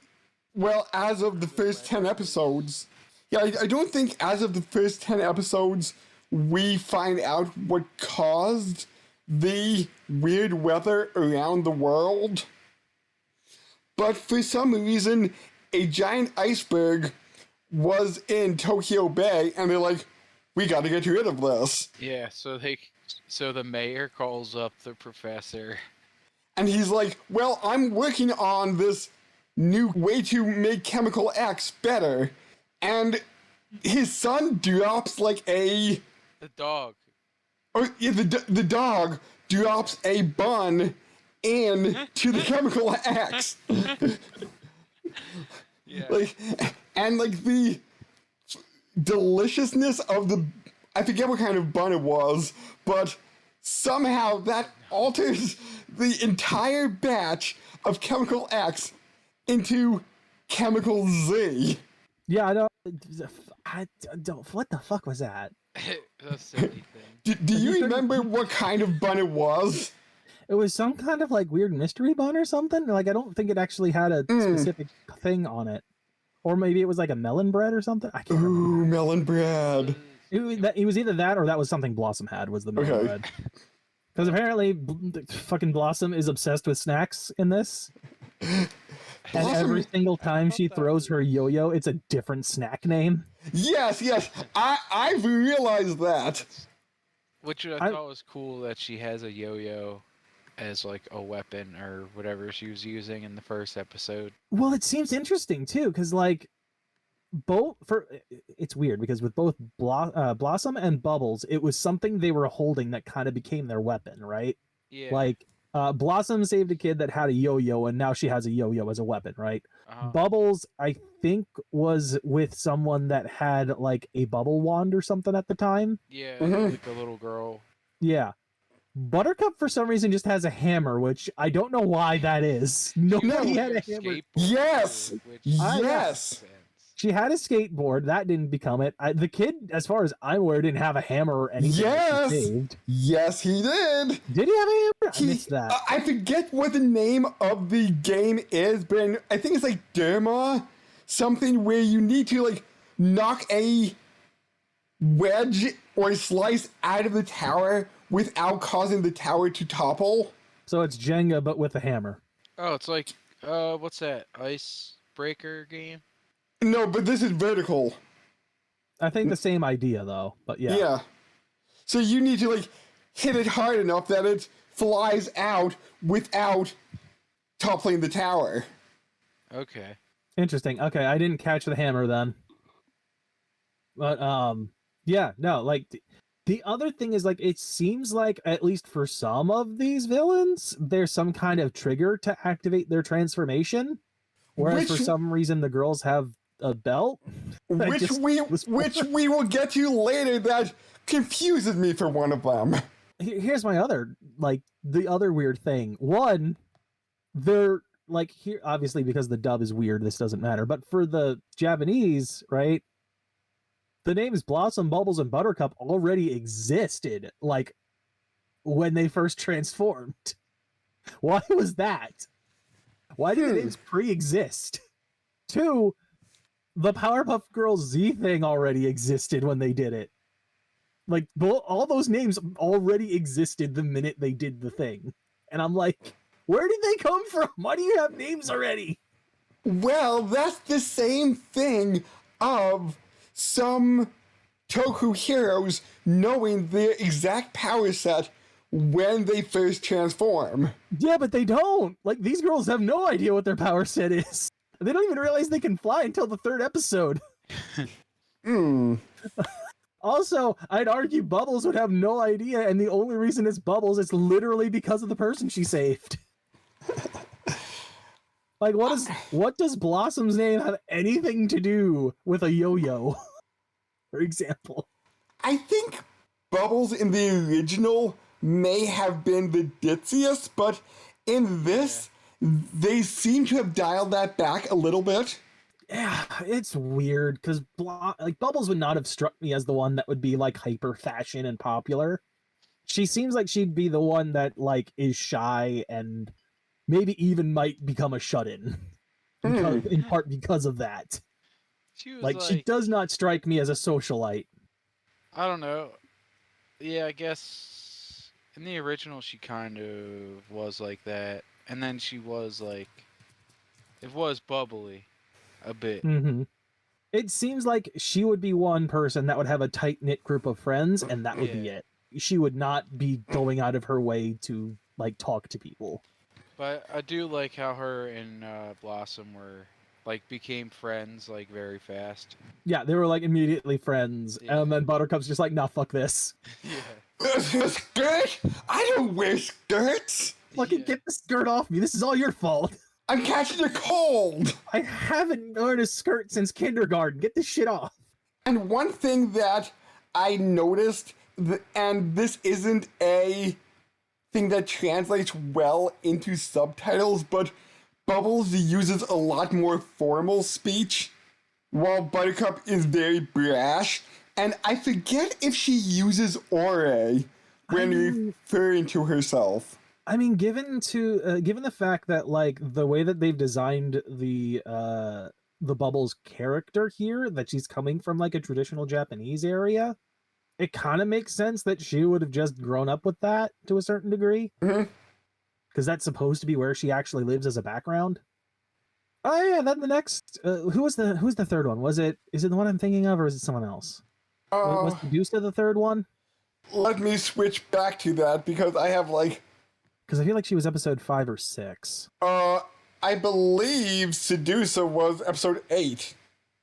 Well, as of the first 10 episodes... Yeah, I don't think as of the first 10 episodes we find out what caused the weird weather around the world. But for some reason, a giant iceberg was in Tokyo Bay, and they're like, we gotta get rid of this. Yeah, so the mayor calls up the professor. And he's like, well, I'm working on this new way to make Chemical X better. And his son drops like a... The dog. Or, yeah, the dog drops a bun into the Chemical X. Yeah. Like, and like the deliciousness of the... I forget what kind of bun it was, but somehow that alters the entire batch of Chemical X into Chemical Z. Yeah, I don't. What the fuck was that? That's a silly thing. Do you remember what kind of bun it was? It was some kind of like weird mystery bun or something. Like I don't think it actually had a specific thing on it, or maybe it was like a melon bread or something. I can't remember. Ooh, melon bread. It was either that or that was something Blossom had. Was the melon bread? Because apparently, fucking Blossom is obsessed with snacks in this. And every single time she throws her yo-yo, it's a different snack name. Yes, I've realized that. Which I thought was cool that she has a yo-yo as like a weapon or whatever she was using in the first episode. Well, it seems interesting too, because like it's weird because with both Blossom and Bubbles, it was something they were holding that kind of became their weapon, right? Yeah. Like Blossom saved a kid that had a yo-yo, and now she has a yo-yo as a weapon, right? Bubbles, I think, was with someone that had like a bubble wand or something at the time. Yeah, like a little girl. Yeah. Buttercup, for some reason, just has a hammer, which I don't know why that is. Nobody had a hammer. Yes! Yes! She had a skateboard. That didn't become it. The kid, as far as I'm aware, didn't have a hammer or anything. Yes! That she saved. Yes, he did! Did he have a hammer? I missed that. I forget what the name of the game is, but I think it's like Derma. Something where you need to like knock a wedge or slice out of the tower without causing the tower to topple. So it's Jenga, but with a hammer. Oh, it's like, what's that? Icebreaker game? No, but this is vertical. I think the same idea, though, but yeah. Yeah. So you need to, like, hit it hard enough that it flies out without toppling the tower. Okay. Interesting. Okay, I didn't catch the hammer then. But, yeah, no, like, the other thing is, like, it seems like, at least for some of these villains, there's some kind of trigger to activate their transformation. Whereas for some reason the girls have a belt. Which we will get to later that confuses me for one of them. Here's my other, like, the other weird thing. One, they're, like, here, obviously because the dub is weird, this doesn't matter. But for the Japanese, right, the names Blossom, Bubbles, and Buttercup already existed, like, when they first transformed. Why was that? Why do the names pre-exist? Two, the Powerpuff Girls Z thing already existed when they did it. Like, all those names already existed the minute they did the thing. And I'm like, where did they come from? Why do you have names already? Well, that's the same thing of some Toku heroes knowing their exact power set when they first transform. Yeah, but they don't. Like, these girls have no idea what their power set is. They don't even realize they can fly until the 3rd episode. Also, I'd argue Bubbles would have no idea, and the only reason it's Bubbles is literally because of the person she saved. Like, what does Blossom's name have anything to do with a yo-yo, for example? I think Bubbles in the original may have been the ditziest, but in this, they seem to have dialed that back a little bit. Yeah, it's weird, because like Bubbles would not have struck me as the one that would be like hyper fashion and popular. She seems like she'd be the one that like is shy and maybe even might become a shut-in, in part because of that. She does not strike me as a socialite. I don't know. Yeah, I guess in the original she kind of was like that, and then she was like, it was bubbly a bit. Mm-hmm. It seems like she would be one person that would have a tight-knit group of friends, and that would be it. She would not be going out of her way to like talk to people. But I do like how her and Blossom became friends like very fast. Yeah, they were like immediately friends, and then Buttercup's just like, nah, fuck this. A skirt? I don't wear skirts. Fucking get the skirt off me. This is all your fault. I'm catching a cold. I haven't worn a skirt since kindergarten. Get this shit off. And one thing that I noticed, and this isn't a thing that translates well into subtitles, but Bubbles uses a lot more formal speech, while Buttercup is very brash. And I forget if she uses ore when referring to herself. I mean, given the fact that like the way that they've designed the Bubbles character here, that she's coming from like a traditional Japanese area, it kind of makes sense that she would have just grown up with that to a certain degree. Because that's supposed to be where she actually lives as a background. Oh yeah, then the next who's the third one? Is it the one I'm thinking of, or is it someone else? Was Medusa the third one? Let me switch back to that because I have like, because I feel like she was episode 5 or 6. I believe Sedusa was episode 8.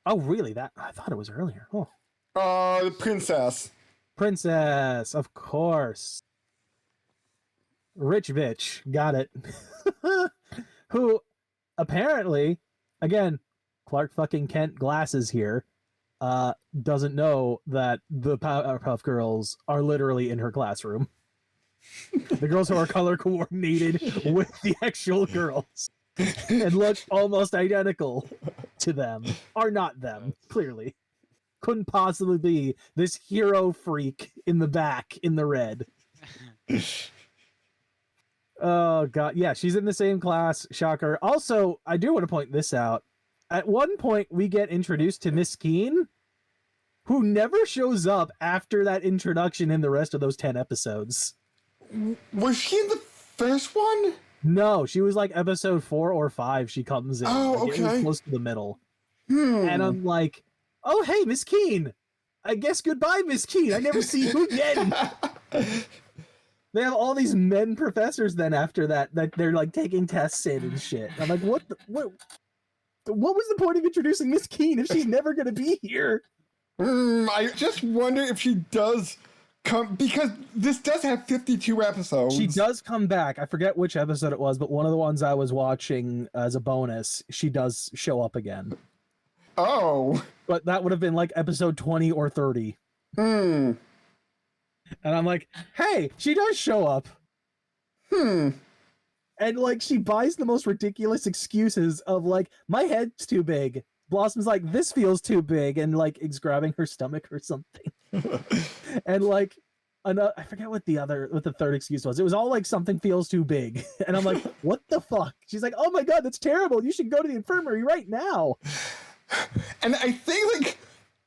Oh really? That I thought it was earlier. Oh. The princess. Princess, of course. Rich bitch, got it. Who apparently, again, Clark fucking Kent glasses here, doesn't know that the Powerpuff Girls are literally in her classroom. The girls who are color coordinated with the actual girls and look almost identical to them are not them, clearly. Couldn't possibly be this hero freak in the back in the red. Oh god, yeah, she's in the same class. Shocker. Also, I do want to point this out. At one point, we get introduced to Miss Keen, who never shows up after that introduction in the rest of those 10 episodes. Was she in the first one? No, she was like episode 4 or 5. She comes in. Oh, like, okay. It was close to the middle. And I'm like, oh, hey, Miss Keen. I guess goodbye, Miss Keen. I never see you again. They have all these men professors then after that they're like taking tests in and shit. I'm like, what was the point of introducing Miss Keen if she's never going to be here? I just wonder if she does come, because this does have 52 episodes. She does come back. I forget which episode it was, but one of the ones I was watching as a bonus, she does show up again. Oh. But that would have been like episode 20 or 30. And I'm like, hey, she does show up. And like, she buys the most ridiculous excuses of like, my head's too big. Blossom's like, this feels too big, and like, it's grabbing her stomach or something. And like, I forget what the third excuse was. It was all like, something feels too big. And I'm like, what the fuck? She's like, oh my god, that's terrible. You should go to the infirmary right now. And I think, like,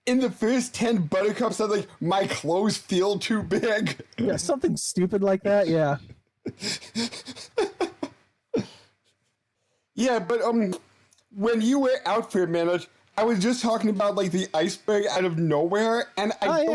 in the first 10, Buttercup said, like, my clothes feel too big. Yeah, something stupid like that. Yeah. Yeah, but, when you were out for a minute, I was just talking about, like, the iceberg out of nowhere, and I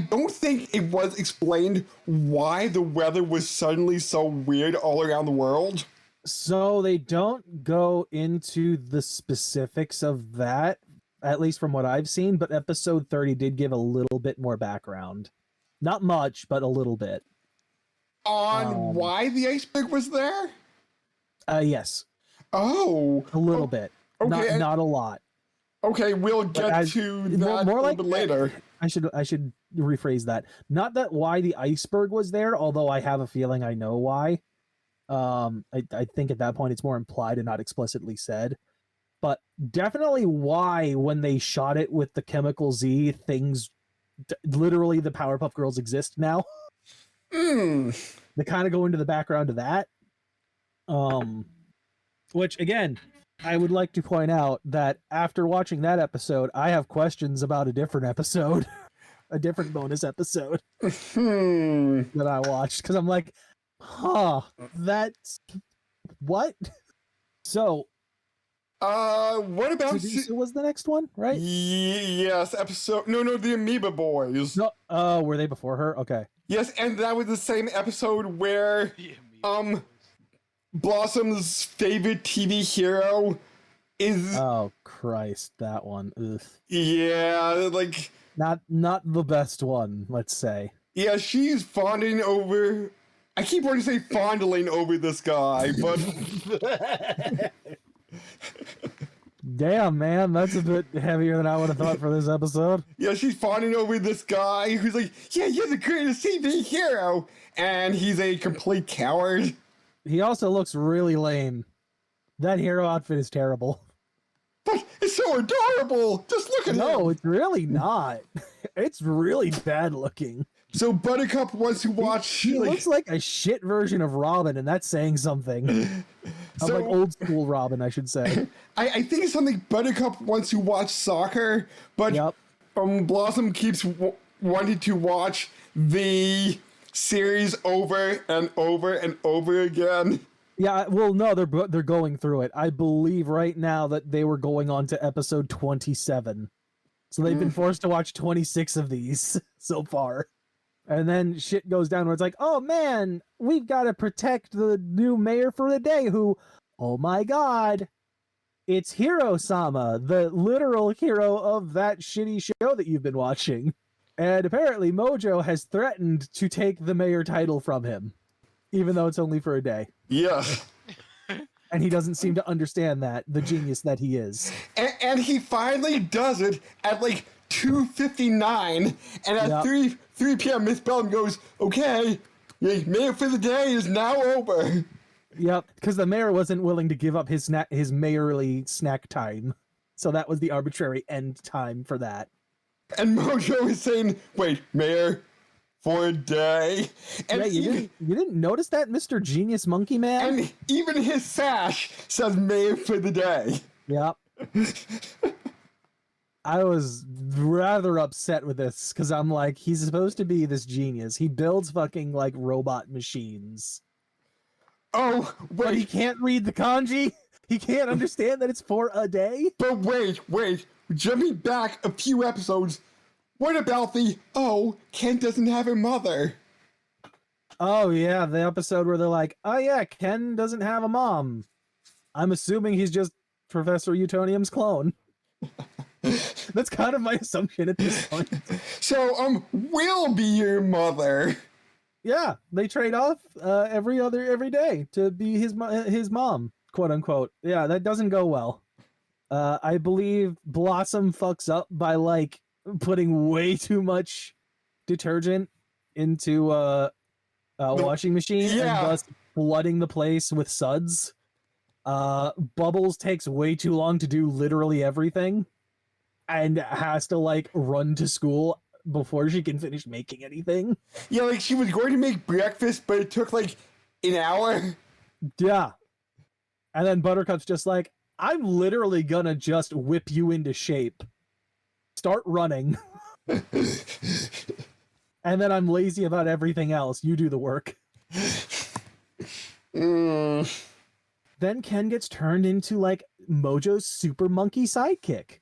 don't think it was explained why the weather was suddenly so weird all around the world. So they don't go into the specifics of that, at least from what I've seen, but episode 30 did give a little bit more background. Not much, but a little bit. On why the iceberg was there? Yes. Oh. A little bit. Okay. Not a lot. Okay, we'll get to that a little bit later. I should rephrase that. Not that why the iceberg was there, although I have a feeling I know why. I think at that point it's more implied and not explicitly said. But definitely why, when they shot it with the Chemical Z, things literally the Powerpuff Girls exist now. They kind of go into the background of that. Which again, I would like to point out that after watching that episode, I have questions about a different episode, a different bonus episode that I watched, because I'm like, that's what? So, what about Seducer was the next one, right? Yes, episode. No, the Amoeba Boys. No, were they before her? Okay. Yes, and that was the same episode where, Blossom's favorite TV hero is. Oh Christ, that one. Ugh. Yeah, like. Not the best one, let's say. Yeah, she's fawning over. I keep wanting to say fondling over this guy, but. Damn, man, that's a bit heavier than I would have thought for this episode. Yeah, she's fawning over this guy who's like, yeah, you're the greatest TV hero, and he's a complete coward. He also looks really lame. That hero outfit is terrible. But it's so adorable! Just look at him! No, it's really not. It's really bad looking. So Buttercup wants to watch... He looks like a shit version of Robin, and that's saying something. Of like old school Robin, I should say. I think it's something Buttercup wants to watch soccer, but Blossom keeps wanting to watch the series over and over and over again. Yeah, well, no, they're going through it. I believe right now that they were going on to episode 27. So they've been forced to watch 26 of these so far. And then shit goes down where it's like, oh man, we've got to protect the new mayor for the day who, oh my god, it's Hiro-sama, the literal hero of that shitty show that you've been watching. And apparently Mojo has threatened to take the mayor title from him, even though it's only for a day. Yeah. And he doesn't seem to understand that, the genius that he is. And he finally does it at like 2:59, and at 3 p.m. Miss Bellum goes, okay, mayor for the day is now over. Yep, because the mayor wasn't willing to give up his mayorly snack time. So that was the arbitrary end time for that. And Mojo is saying, wait, mayor, for a day? And yeah, you didn't notice that, Mr. Genius Monkey Man? And even his sash says mayor for the day. Yep. I was rather upset with this, because I'm like, he's supposed to be this genius. He builds fucking, like, robot machines. Oh, wait. But he can't read the kanji? He can't understand that it's for a day? But wait. Jumping back a few episodes, what about Ken doesn't have a mother? Oh, yeah, the episode where they're like, oh, yeah, Ken doesn't have a mom. I'm assuming he's just Professor Utonium's clone. That's kind of my assumption at this point. So, will be your mother. Yeah, they trade off every day to be his mom, quote unquote. Yeah, that doesn't go well. I believe Blossom fucks up by like putting way too much detergent into a washing machine and thus flooding the place with suds. Bubbles takes way too long to do literally everything and has to like run to school before she can finish making anything. Yeah, like she was going to make breakfast, but it took like an hour. Yeah. And then Buttercup's just like, I'm literally gonna just whip you into shape. Start running. And then I'm lazy about everything else. You do the work. Then Ken gets turned into like Mojo's super monkey sidekick.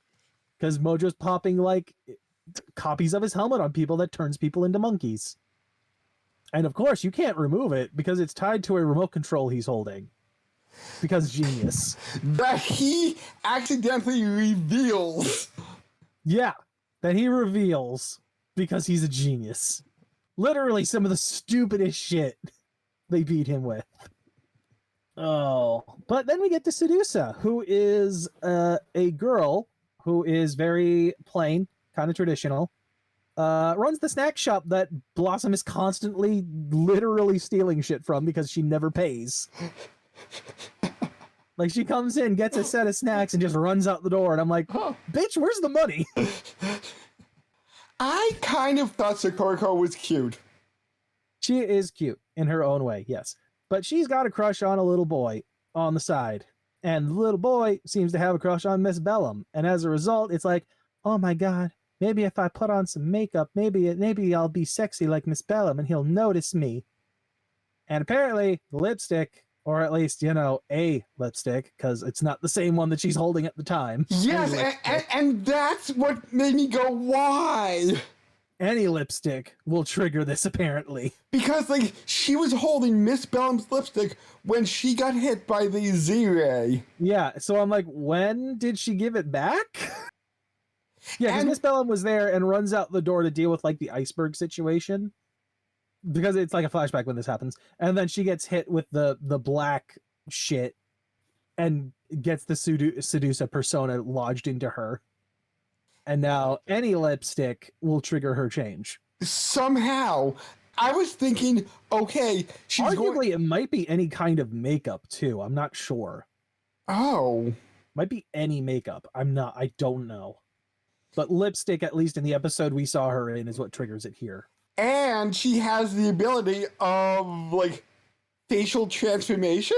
Because Mojo's popping like copies of his helmet on people that turns people into monkeys. And of course, you can't remove it because it's tied to a remote control he's holding. Because genius. That he accidentally reveals. Yeah, that he reveals because he's a genius. Literally some of the stupidest shit they beat him with. Oh, but then we get to Sedusa, who is a girl who is very plain, kind of traditional. Runs the snack shop that Blossom is constantly literally stealing shit from because she never pays. Like, she comes in, gets a set of snacks, and just runs out the door, and I'm like, bitch, where's the money? I kind of thought Sakura was cute. She is cute in her own way, yes. But she's got a crush on a little boy on the side. And the little boy seems to have a crush on Miss Bellum. And as a result, it's like, oh my god, maybe if I put on some makeup, maybe I'll be sexy like Miss Bellum and he'll notice me. And apparently, the lipstick, or at least, you know, a lipstick, because it's not the same one that she's holding at the time. Yes, and that's what made me go, why? Any lipstick will trigger this, apparently. Because, like, she was holding Miss Bellum's lipstick when she got hit by the Z-Ray. Yeah, so I'm like, when did she give it back? Yeah, because Miss Bellum was there and runs out the door to deal with, like, the iceberg situation. Because it's like a flashback when this happens. And then she gets hit with the black shit and gets the Sedusa persona lodged into her. And now any lipstick will trigger her change. Somehow. I was thinking, okay, she's arguably, it might be any kind of makeup, too. I'm not sure. Oh. Might be any makeup. I don't know. But lipstick, at least in the episode we saw her in, is what triggers it here. And she has the ability of, like, facial transformation?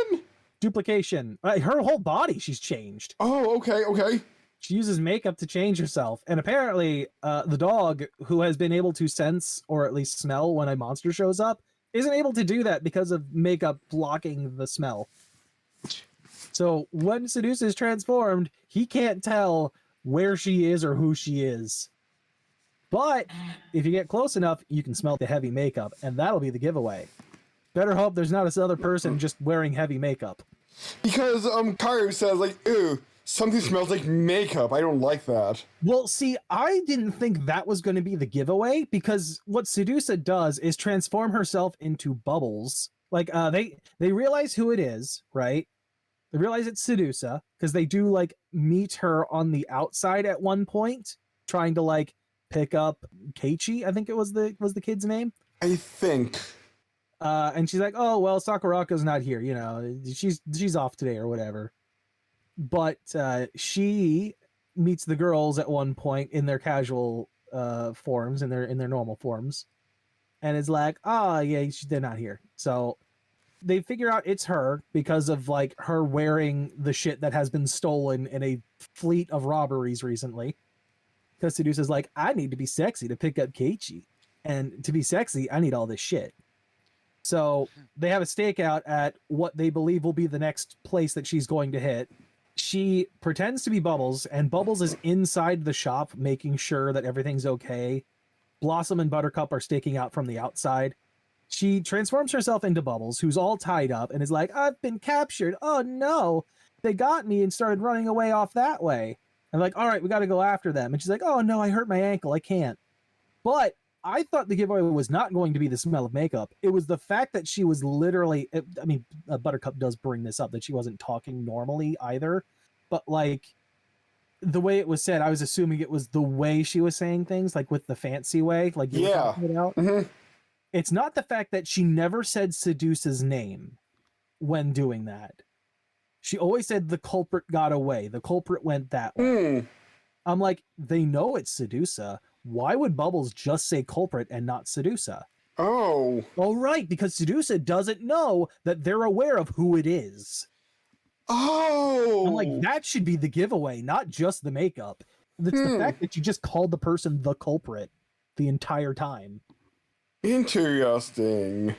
Duplication. Her whole body she's changed. Oh, okay. She uses makeup to change herself. And apparently, the dog, who has been able to sense, or at least smell when a monster shows up, isn't able to do that because of makeup blocking the smell. So when Sedusa is transformed, he can't tell where she is or who she is. But if you get close enough, you can smell the heavy makeup, and that'll be the giveaway. Better hope there's not this other person just wearing heavy makeup. Because Karu says, like, ew, something smells like makeup. I don't like that. Well, see, I didn't think that was going to be the giveaway, because what Sedusa does is transform herself into bubbles. Like, they realize who it is, right? They realize it's Sedusa, because they do, like, meet her on the outside at one point, trying to, like, pick up Keiichi, I think it was the kid's name. I think. And she's like, oh, well, Sakuraga's not here, you know, she's off today or whatever. But she meets the girls at one point in their casual forms, in their normal forms, and is like, oh, yeah, they're not here. So they figure out it's her because of, like, her wearing the shit that has been stolen in a fleet of robberies recently. Because Sedusa's like, I need to be sexy to pick up Keiichi. And to be sexy, I need all this shit. So they have a stakeout at what they believe will be the next place that she's going to hit. She pretends to be Bubbles, and Bubbles is inside the shop making sure that everything's okay. Blossom and Buttercup are staking out from the outside. She transforms herself into Bubbles, who's all tied up, and is like, I've been captured. Oh no, they got me and started running away off that way. I'm like, all right, we got to go after them. And she's like, oh no, I hurt my ankle. I can't. But I thought the giveaway was not going to be the smell of makeup. It was the fact that she was literally, I mean, Buttercup does bring this up, that she wasn't talking normally either. But, like, the way it was said, I was assuming it was the way she was saying things, like with the fancy way, like you were talking about. Mm-hmm. It's not the fact that she never said Sedusa's name when doing that. She always said the culprit got away. The culprit went that way. I'm like, they know it's Sedusa. Why would Bubbles just say culprit and not Sedusa? Oh, right, because Sedusa doesn't know that they're aware of who it is. Oh! I'm like, that should be the giveaway, not just the makeup. It's the fact that you just called the person the culprit the entire time. Interesting.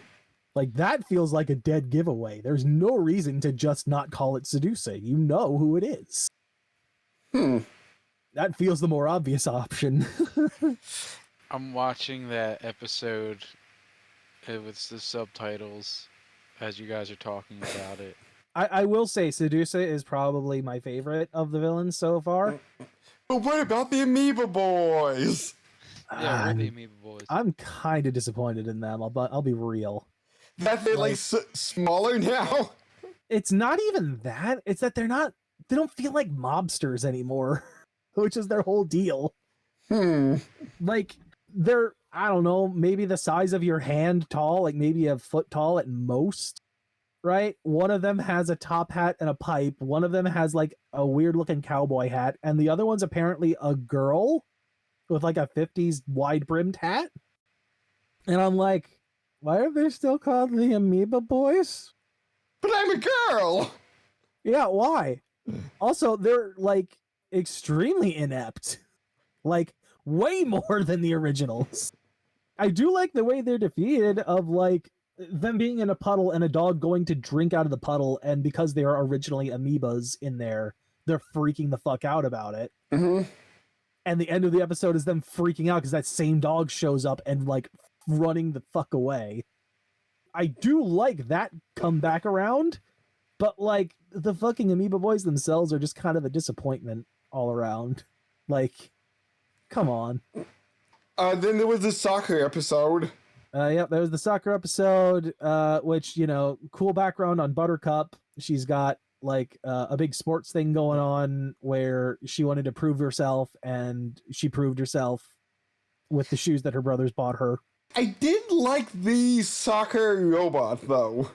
Like, that feels like a dead giveaway. There's no reason to just not call it Seduce. You know who it is. That feels the more obvious option. I'm watching that episode with the subtitles as you guys are talking about it. I will say Seduce is probably my favorite of the villains so far. But what about the Amoeba Boys? Yeah, we're the Amoeba Boys. I'm kind of disappointed in them. I'll be real. That they're like smaller now? It's not even that. It's that they don't feel like mobsters anymore, which is their whole deal. Like, they're, I don't know, maybe the size of your hand tall, like maybe a foot tall at most, right? One of them has a top hat and a pipe. One of them has like a weird looking cowboy hat. And the other one's apparently a girl with like a 50s wide brimmed hat. And I'm like, why are they still called the Amoeba Boys? But I'm a girl! Yeah, why? Also, they're like extremely inept. Like, way more than the originals. I do like the way they're defeated, of like them being in a puddle and a dog going to drink out of the puddle, and because they are originally amoebas in there, they're freaking the fuck out about it. And the end of the episode is them freaking out because that same dog shows up and like running the fuck away. I do like that come back around, but like the fucking Amoeba Boys themselves are just kind of a disappointment all around. Like, come on. Then there was the soccer episode. Yep, there was the soccer episode, which, you know, cool background on Buttercup. She's got like a big sports thing going on where she wanted to prove herself, and she proved herself with the shoes that her brothers bought her. I did like the soccer robot, though.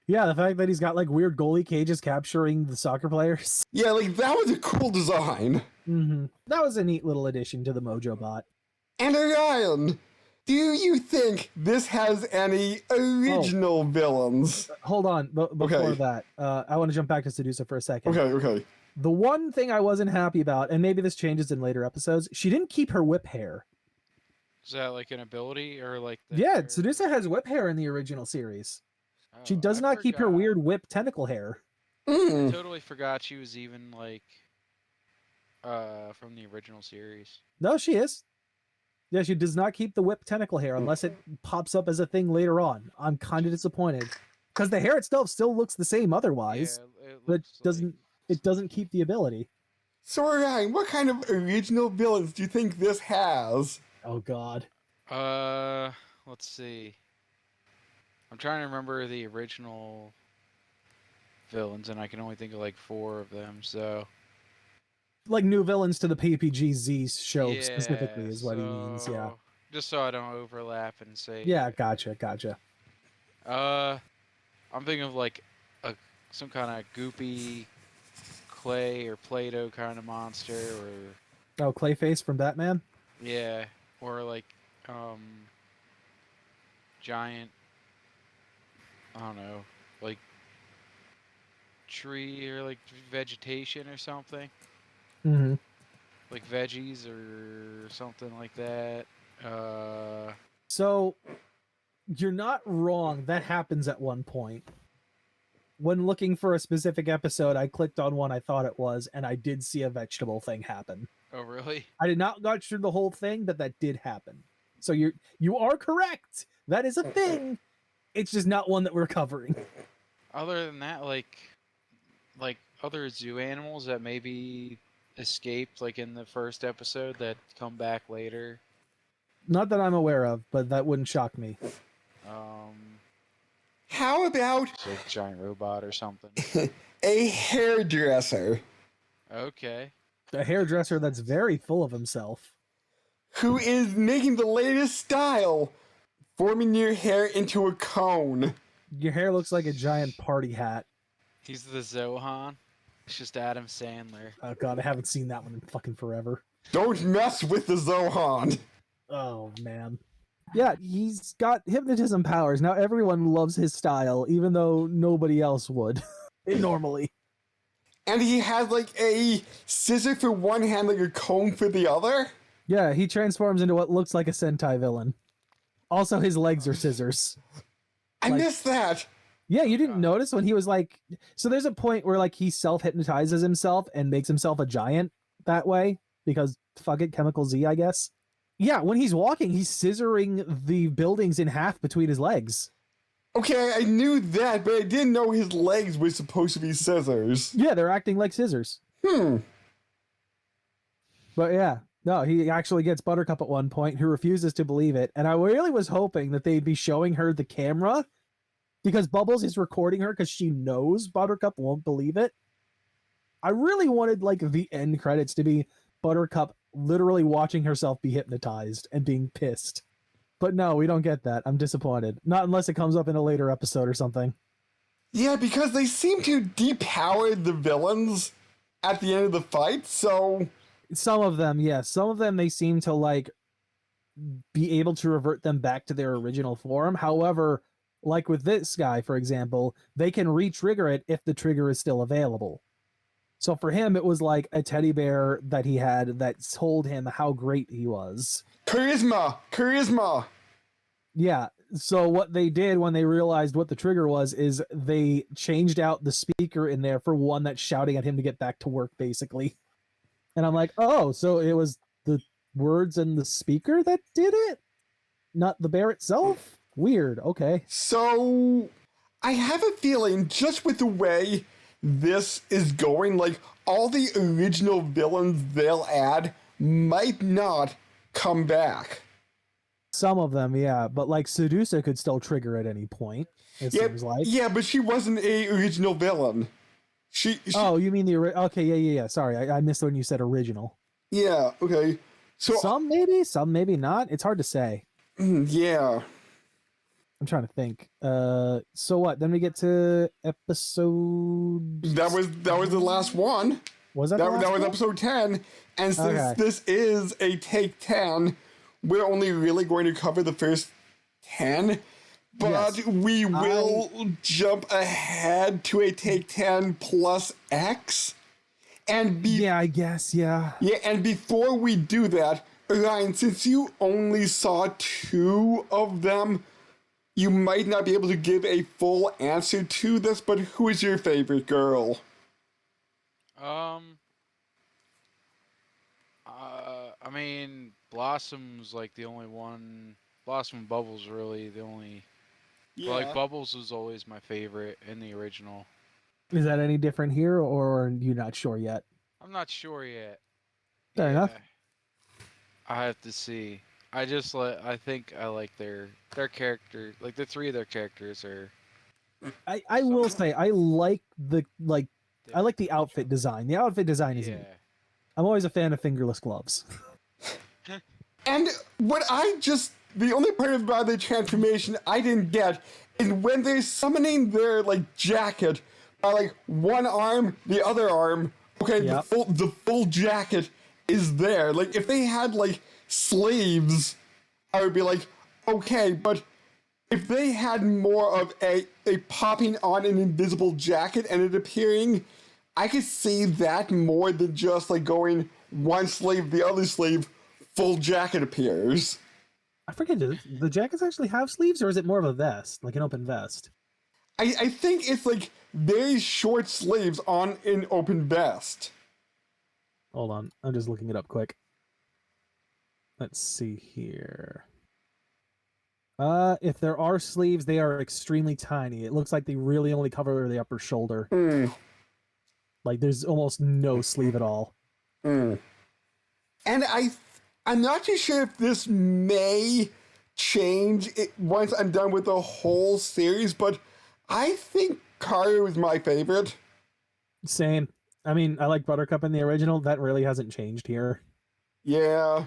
Yeah, the fact that he's got like weird goalie cages capturing the soccer players. Yeah, like that was a cool design. That was a neat little addition to the Mojo Bot. And Orion, do you think this has any original villains? Hold on, before that, I want to jump back to Sedusa for a second. Okay. The one thing I wasn't happy about, and maybe this changes in later episodes, she didn't keep her whip hair. Is that like an ability or like? Yeah, Sedusa has whip hair in the original series. She does not keep her weird whip tentacle hair. I totally forgot she was even like from the original series. No, she is. Yeah, she does not keep the whip tentacle hair unless it pops up as a thing later on. I'm kind of disappointed because the hair itself still looks the same otherwise, but it doesn't keep the ability. So Orion, what kind of original villains do you think this has? Oh God. Let's see. I'm trying to remember the original villains, and I can only think of like 4 of them. So, like new villains to the PPG-Z show yeah, specifically is what he means. Yeah. Just so I don't overlap and say. Yeah, gotcha. I'm thinking of like some kind of goopy clay or Play-Doh kind of monster, or Clayface from Batman. yeah, or like giant. I don't know, like tree or like vegetation or something. Like veggies or something like that. So you're not wrong. That happens at one point. When looking for a specific episode, I clicked on one I thought it was, and I did see a vegetable thing happen. Oh, really? I did not go through the whole thing, but that did happen. So you are correct. That is a thing. It's just not one that we're covering. Other than that, like other zoo animals that maybe escaped, like in the first episode, that come back later. Not that I'm aware of, but that wouldn't shock me. How about Like a giant robot or something? a hairdresser? Okay. A hairdresser that's very full of himself. Who is making the latest style, forming your hair into a cone. Your hair looks like a giant party hat. He's the Zohan. It's just Adam Sandler. Oh God, I haven't seen that one in fucking forever. Don't mess with the Zohan. Oh man. Yeah, he's got hypnotism powers. Now everyone loves his style, even though nobody else would. Normally. And he had like a scissor for one hand, like a comb for the other. Yeah, he transforms into what looks like a Sentai villain. Also, his legs are scissors. I missed that. Yeah, you didn't notice when he was like... So there's a point where like he self-hypnotizes himself and makes himself a giant that way. Because, fuck it, Chemical Z, I guess. Yeah, when he's walking, he's scissoring the buildings in half between his legs. Okay, I knew that, but I didn't know his legs were supposed to be scissors. Yeah, they're acting like scissors. But yeah, no, he actually gets Buttercup at one point, who refuses to believe it. And I really was hoping that they'd be showing her the camera, because Bubbles is recording her because she knows Buttercup won't believe it. I really wanted like the end credits to be Buttercup literally watching herself be hypnotized and being pissed. But no, we don't get that. I'm disappointed. Not unless it comes up in a later episode or something. Yeah, because they seem to depower the villains at the end of the fight, so... Some of them, yes. Some of them, they seem to, like, be able to revert them back to their original form. However, like with this guy, for example, they can re-trigger it if the trigger is still available. So for him, it was like a teddy bear that he had that told him how great he was. Charisma! Yeah, so what they did when they realized what the trigger was is they changed out the speaker in there for one that's shouting at him to get back to work, basically. And I'm like, oh, so it was the words and the speaker that did it? Not the bear itself? Weird, okay. So, I have a feeling, just with the way this is going, like, all the original villains they'll add might not come back. Some of them, yeah, but like Sedusa could still trigger at any point, it seems like. Yeah, but she wasn't a original villain. She Oh, you mean the okay, yeah. Sorry, I missed when you said original. Yeah, okay. So some maybe not. It's hard to say. Yeah. I'm trying to think. So what? Then we get to episode. That was the last one. Was that the last was one? episode 10, and since this is a take 10, we're only really going to cover the first 10. But yes, we will jump ahead to a take 10 plus X. And yeah, I guess, yeah. Yeah, and before we do that, Ryan, since you only saw 2 of them, you might not be able to give a full answer to this, but who is your favorite girl? I mean, Blossom's like the only one. Blossom and Bubbles really the only. Yeah. But like Bubbles was always my favorite in the original. Is that any different here, or are you not sure yet? I'm not sure yet. Fair enough. I have to see. I think I like their character. Like the 3 of their characters are. I will say I like the outfit design. The outfit design is neat. I'm always a fan of fingerless gloves. And the only part about the transformation I didn't get is when they're summoning their like jacket by like one arm, the other arm. Okay, yep. the full jacket is there. Like if they had like sleeves, I would be like, okay, but if they had more of a popping on an invisible jacket and it appearing, I could see that more than just like going one sleeve, the other sleeve, full jacket appears. I forget, do the jackets actually have sleeves, or is it more of a vest, like an open vest? I think it's like very short sleeves on an open vest. Hold on, I'm just looking it up quick. Let's see here. If there are sleeves, they are extremely tiny. It looks like they really only cover the upper shoulder. Like there's almost no sleeve at all. And I'm not too sure if this may change it once I'm done with the whole series, but I think Karu is my favorite. Same. I mean, I like Buttercup in the original. That really hasn't changed here. Yeah.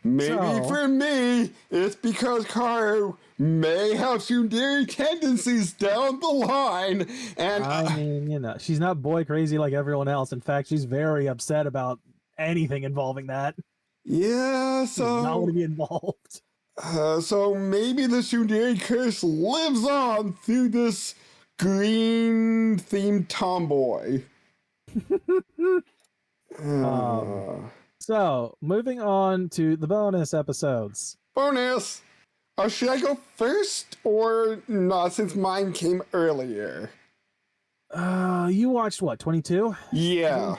Maybe for me, it's because Karu may have tsundere tendencies down the line, and I mean, you know, she's not boy crazy like everyone else. In fact, she's very upset about anything involving that. Yeah, so she's not want to be involved. So maybe the tsundere curse lives on through this green themed tomboy. So, moving on to the bonus episodes. Bonus! Should I go first or not, since mine came earlier? You watched what, 22? Yeah.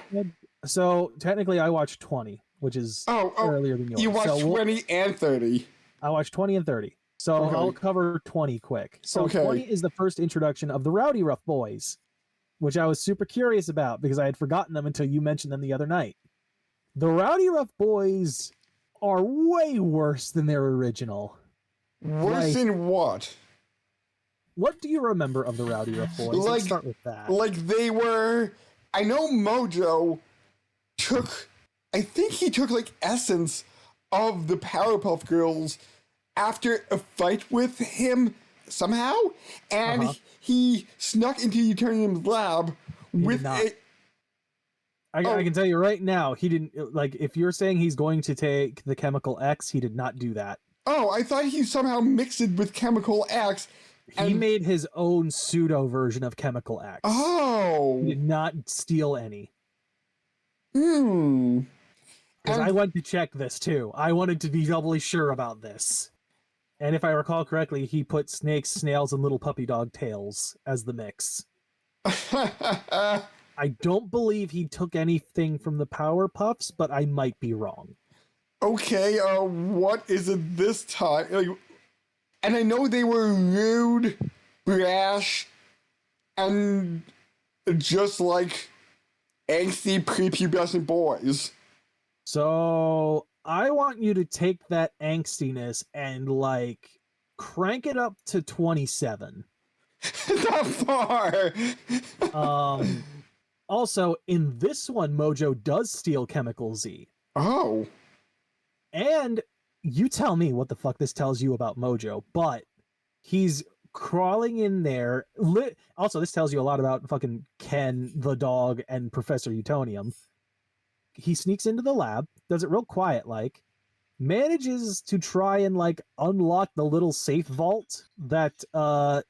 So, technically, I watched 20, which is earlier than yours. You watched so 20 and 30. I watched 20 and 30. So, Okay. I'll cover 20 quick. So, Okay. 20 is the first introduction of the Rowdy Rough Boys, which I was super curious about because I had forgotten them until you mentioned them the other night. The Rowdy Rough Boys are way worse than their original. Worse in what? What do you remember of the Rowdy Rough Boys? Let's start with that. Like they were... I know Mojo took... I think he took like essence of the Powerpuff Girls after a fight with him somehow, and he snuck into Eternium's lab with a... I can tell you right now, he didn't, like, if you're saying he's going to take the Chemical X, he did not do that. Oh, I thought he somehow mixed it with Chemical X. He made his own pseudo version of Chemical X. Oh. He did not steal any. Because I went to check this too. I wanted to be doubly sure about this. And if I recall correctly, he put snakes, snails, and little puppy dog tails as the mix. I don't believe he took anything from the Powerpuffs, but I might be wrong. Okay, what is it this time? Like, and I know they were rude, brash, and just like angsty prepubescent boys. So I want you to take that angstiness and like crank it up to 27. Not far. Also, in this one, Mojo does steal Chemical Z. Oh. And you tell me what the fuck this tells you about Mojo, but he's crawling in there. Also, this tells you a lot about fucking Ken the dog and Professor Utonium. He sneaks into the lab, does it real quiet like, manages to try and like unlock the little safe vault that the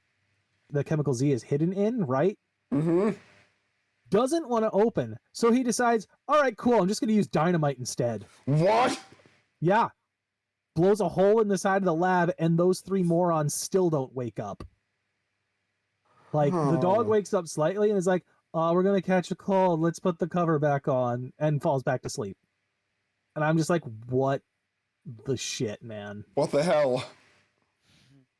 Chemical Z is hidden in, right? Mm-hmm. Doesn't want to open, so he decides, all right, cool, I'm just going to use dynamite instead. What? Yeah. Blows a hole in the side of the lab, and those three morons still don't wake up. Like, the dog wakes up slightly and is like, we're going to catch a cold, let's put the cover back on, and falls back to sleep. And I'm just like, what the shit, man? What the hell?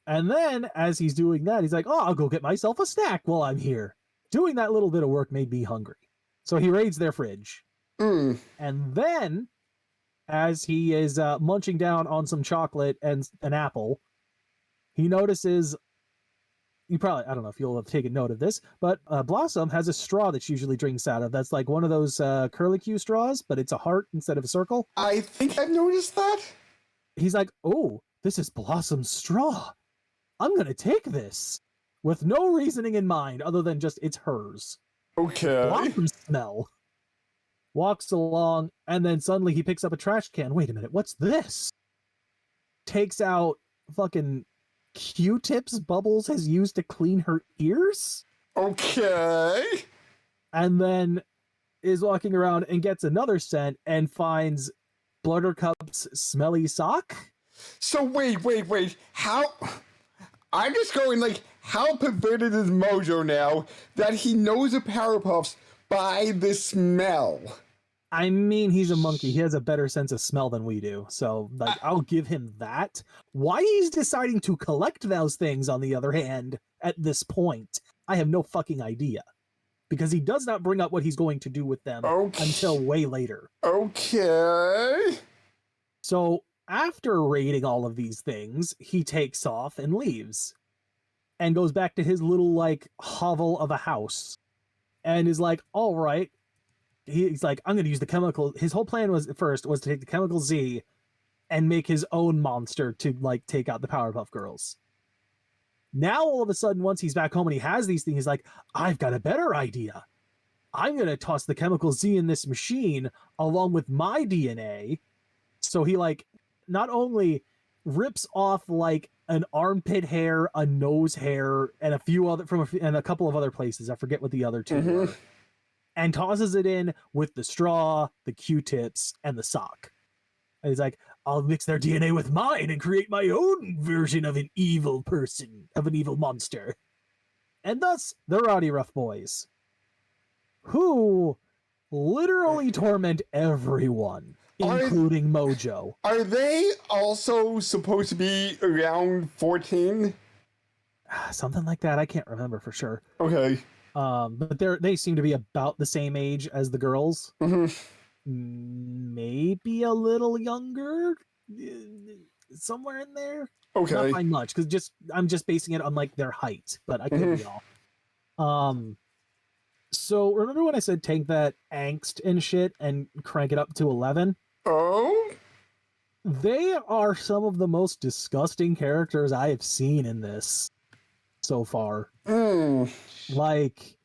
And then, as he's doing that, he's like, I'll go get myself a snack while I'm here. Doing that little bit of work made me hungry. So he raids their fridge. And then, as he is munching down on some chocolate and an apple, he notices, I don't know if you'll have taken note of this, but Blossom has a straw that she usually drinks out of. That's like one of those curlicue straws, but it's a heart instead of a circle. I think I've noticed that. He's like, oh, this is Blossom's straw. I'm going to take this. With no reasoning in mind other than just it's hers. Okay. Blossom smell. Walks along, and then suddenly he picks up a trash can. Wait a minute, what's this? Takes out fucking Q-tips Bubbles has used to clean her ears? Okay. And then is walking around and gets another scent and finds Buttercup's smelly sock? So wait. How... I'm just going like, how perverted is Mojo now that he knows the Powerpuffs by the smell? I mean, he's a monkey. He has a better sense of smell than we do. So, like, I'll give him that. Why he's deciding to collect those things, on the other hand, at this point, I have no fucking idea. Because he does not bring up what he's going to do with them until way later. Okay. So, after raiding all of these things, he takes off and leaves. And goes back to his little, like, hovel of a house. And is like, all right. He's like, I'm going to use the chemical. His whole plan was to take the Chemical Z and make his own monster to, like, take out the Powerpuff Girls. Now, all of a sudden, once he's back home and he has these things, he's like, I've got a better idea. I'm going to toss the Chemical Z in this machine along with my DNA. So he, like, not only rips off like an armpit hair, a nose hair, and a few other and a couple of other places. I forget what the other two were, and tosses it in with the straw, the Q-tips, and the sock. And he's like, I'll mix their DNA with mine and create my own version of an evil person, of an evil monster. And thus, the Rowdy Rough Boys, who literally torment everyone, including Mojo. Are they also supposed to be around 14? Something like that. I can't remember for sure. Okay. But they seem to be about the same age as the girls. Maybe a little younger, somewhere in there. Okay. Not by much, because I'm just basing it on like their height, but I could be off. So remember when I said take that angst and shit and crank it up to 11? Oh? They are some of the most disgusting characters I have seen in this so far. Like,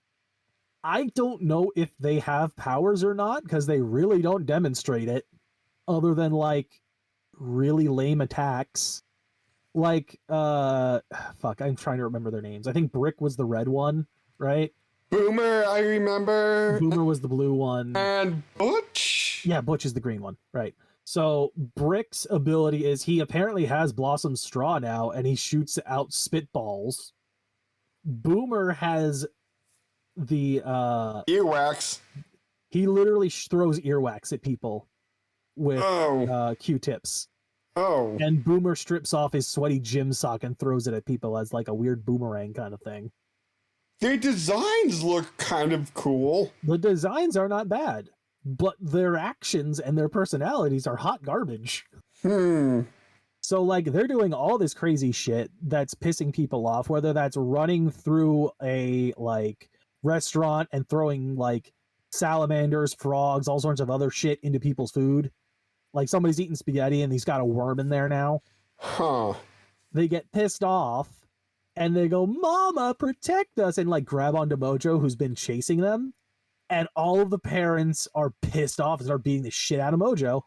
I don't know if they have powers or not, because they really don't demonstrate it, other than like really lame attacks. Like, fuck, I'm trying to remember their names. I think Brick was the red one, right? Boomer, I remember. Boomer was the blue one. And Butch? Yeah, Butch is the green one, right. So Brick's ability is he apparently has Blossom's straw now, and he shoots out spitballs. Boomer has the earwax. He literally throws earwax at people with Q-tips. Oh. And Boomer strips off his sweaty gym sock and throws it at people as like a weird boomerang kind of thing. Their designs look kind of cool. The designs are not bad, but their actions and their personalities are hot garbage. So like they're doing all this crazy shit that's pissing people off, whether that's running through a like restaurant and throwing like salamanders, frogs, all sorts of other shit into people's food. Like somebody's eating spaghetti and he's got a worm in there now. They get pissed off and they go, Mama, protect us, and like grab onto Mojo, who's been chasing them. And all of the parents are pissed off and start beating the shit out of Mojo.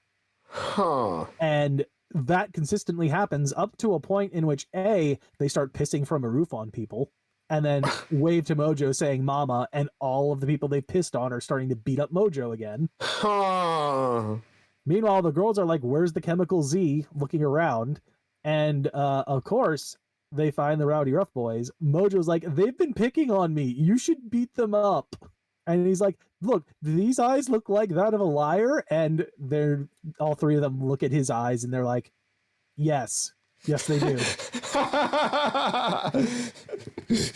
And that consistently happens up to a point in which they start pissing from a roof on people and then wave to Mojo saying Mama, and all of the people they've pissed on are starting to beat up Mojo again. Meanwhile, the girls are like, where's the Chemical Z, looking around. And of course, they find the Rowdy Rough Boys. Mojo's like, they've been picking on me. You should beat them up. And he's like, look, do these eyes look like that of a liar? And they're all three of them look at his eyes and they're like, yes, they do.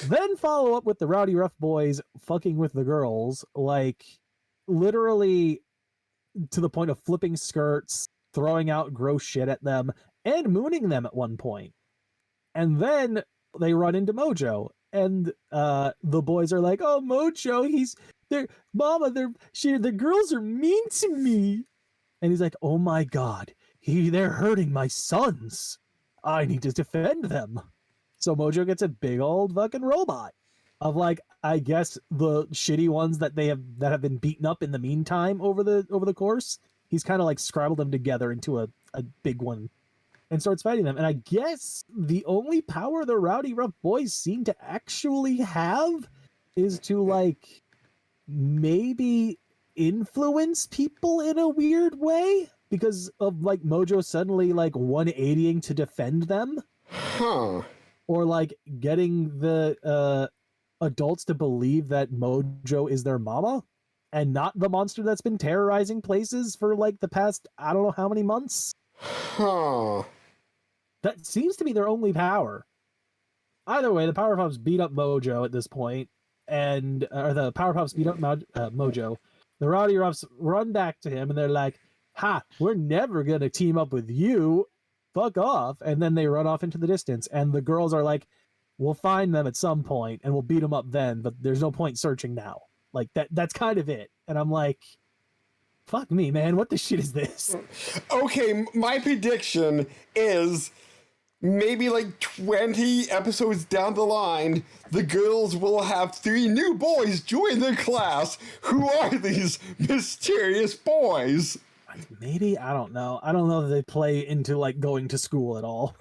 Then follow up with the Rowdy Rough Boys fucking with the girls, like literally to the point of flipping skirts, throwing out gross shit at them, and mooning them at one point. And then they run into Mojo, and the boys are like, "Oh, Mojo, the girls are mean to me." And he's like, "Oh my God, they're hurting my sons. I need to defend them." So Mojo gets a big old fucking robot of like, I guess the shitty ones that have been beaten up in the meantime over the course. He's kind of like scrabbled them together into a big one and starts fighting them. And I guess the only power the Rowdy Rough Boys seem to actually have is to like maybe influence people in a weird way because of like Mojo suddenly like 180ing to defend them. Or like getting the adults to believe that Mojo is their mama and not the monster that's been terrorizing places for like the past I don't know how many months. That seems to be their only power. Either way, the Powerpuffs beat up Mojo at this point, and the Powerpuffs beat up Mojo. The Rowdy Roughs run back to him, and they're like, "Ha! We're never gonna team up with you. Fuck off!" And then they run off into the distance, and the girls are like, "We'll find them at some point, and we'll beat them up then. But there's no point searching now." Like that's kind of it. And I'm like, fuck me, man. What the shit is this? Okay, my prediction is maybe like 20 episodes down the line, the girls will have 3 new boys join their class. Who are these mysterious boys? Maybe, I don't know. I don't know that they play into like going to school at all.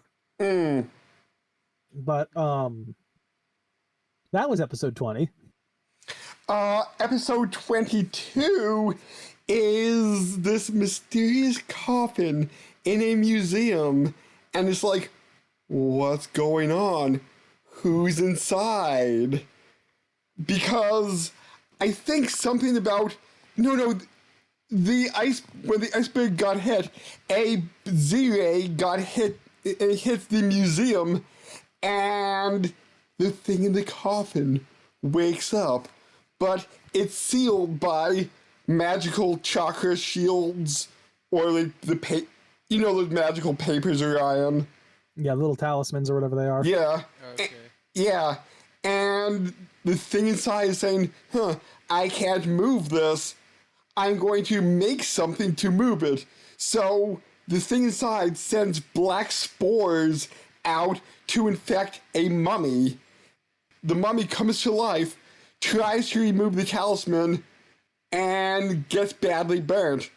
But that was episode 20. Episode 22 is this mysterious coffin in a museum, and it's like, what's going on? Who's inside? Because I think something about when the iceberg got hit, a Z-ray got hit. It hit the museum, and the thing in the coffin wakes up, but it's sealed by magical chakra shields, or like the magical papers, Orion. Yeah, little talismans or whatever they are. Yeah. Okay. Yeah. And the thing inside is saying, I can't move this. I'm going to make something to move it. So the thing inside sends black spores out to infect a mummy. The mummy comes to life, tries to remove the talisman, and gets badly burnt.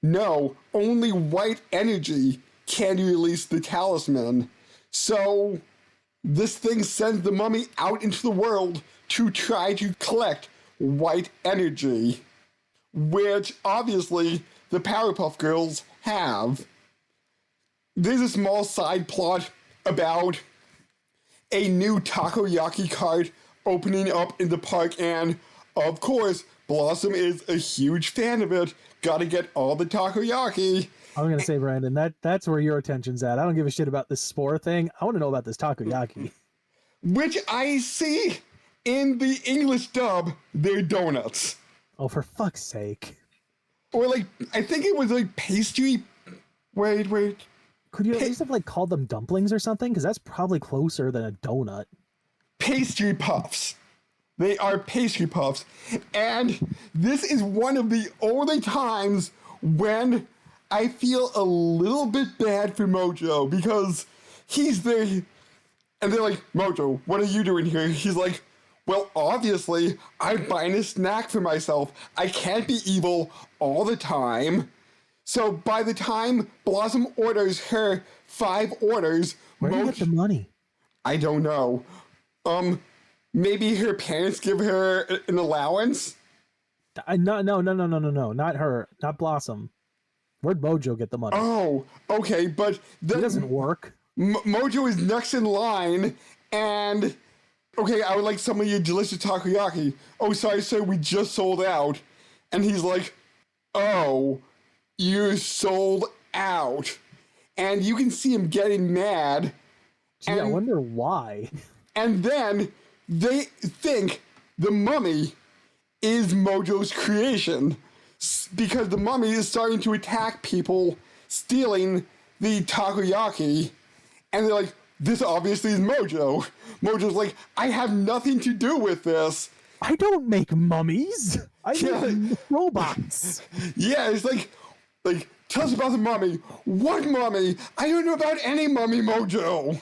No, only white energy can release the talisman. So this thing sends the mummy out into the world to try to collect white energy, which obviously the Powerpuff Girls have. There's a small side plot about a new takoyaki cart opening up in the park, and of course, Blossom is a huge fan of it. Gotta get all the takoyaki. I'm gonna say, Brandon, that's where your attention's at. I don't give a shit about this spore thing. I want to know about this takoyaki. Which I see in the English dub, they're donuts. Oh, for fuck's sake! Or like, I think it was like pastry. Wait. Could you at least have like called them dumplings or something? Because that's probably closer than a donut. Pastry puffs. They are pastry puffs. And this is one of the only times when I feel a little bit bad for Mojo, because he's there and they're like, Mojo, what are you doing here? He's like, well, obviously, I'm buying a snack for myself. I can't be evil all the time. So by the time Blossom orders her 5 orders, Where do you get the money? I don't know. Maybe her parents give her an allowance? No, not her, not Blossom. Where'd Mojo get the money? Oh, okay, but It doesn't work. Mojo is next in line, and okay, I would like some of your delicious takoyaki. Oh, sorry, sir, we just sold out. And he's like, oh, you sold out. And you can see him getting mad. Gee, I wonder why. And then they think the mummy is Mojo's creation, because the mummy is starting to attack people stealing the takoyaki. And they're like, this obviously is Mojo. Mojo's like, I have nothing to do with this. I don't make mummies. I make robots. Yeah, it's like, tell us about the mummy. What mummy? I don't know about any mummy, Mojo.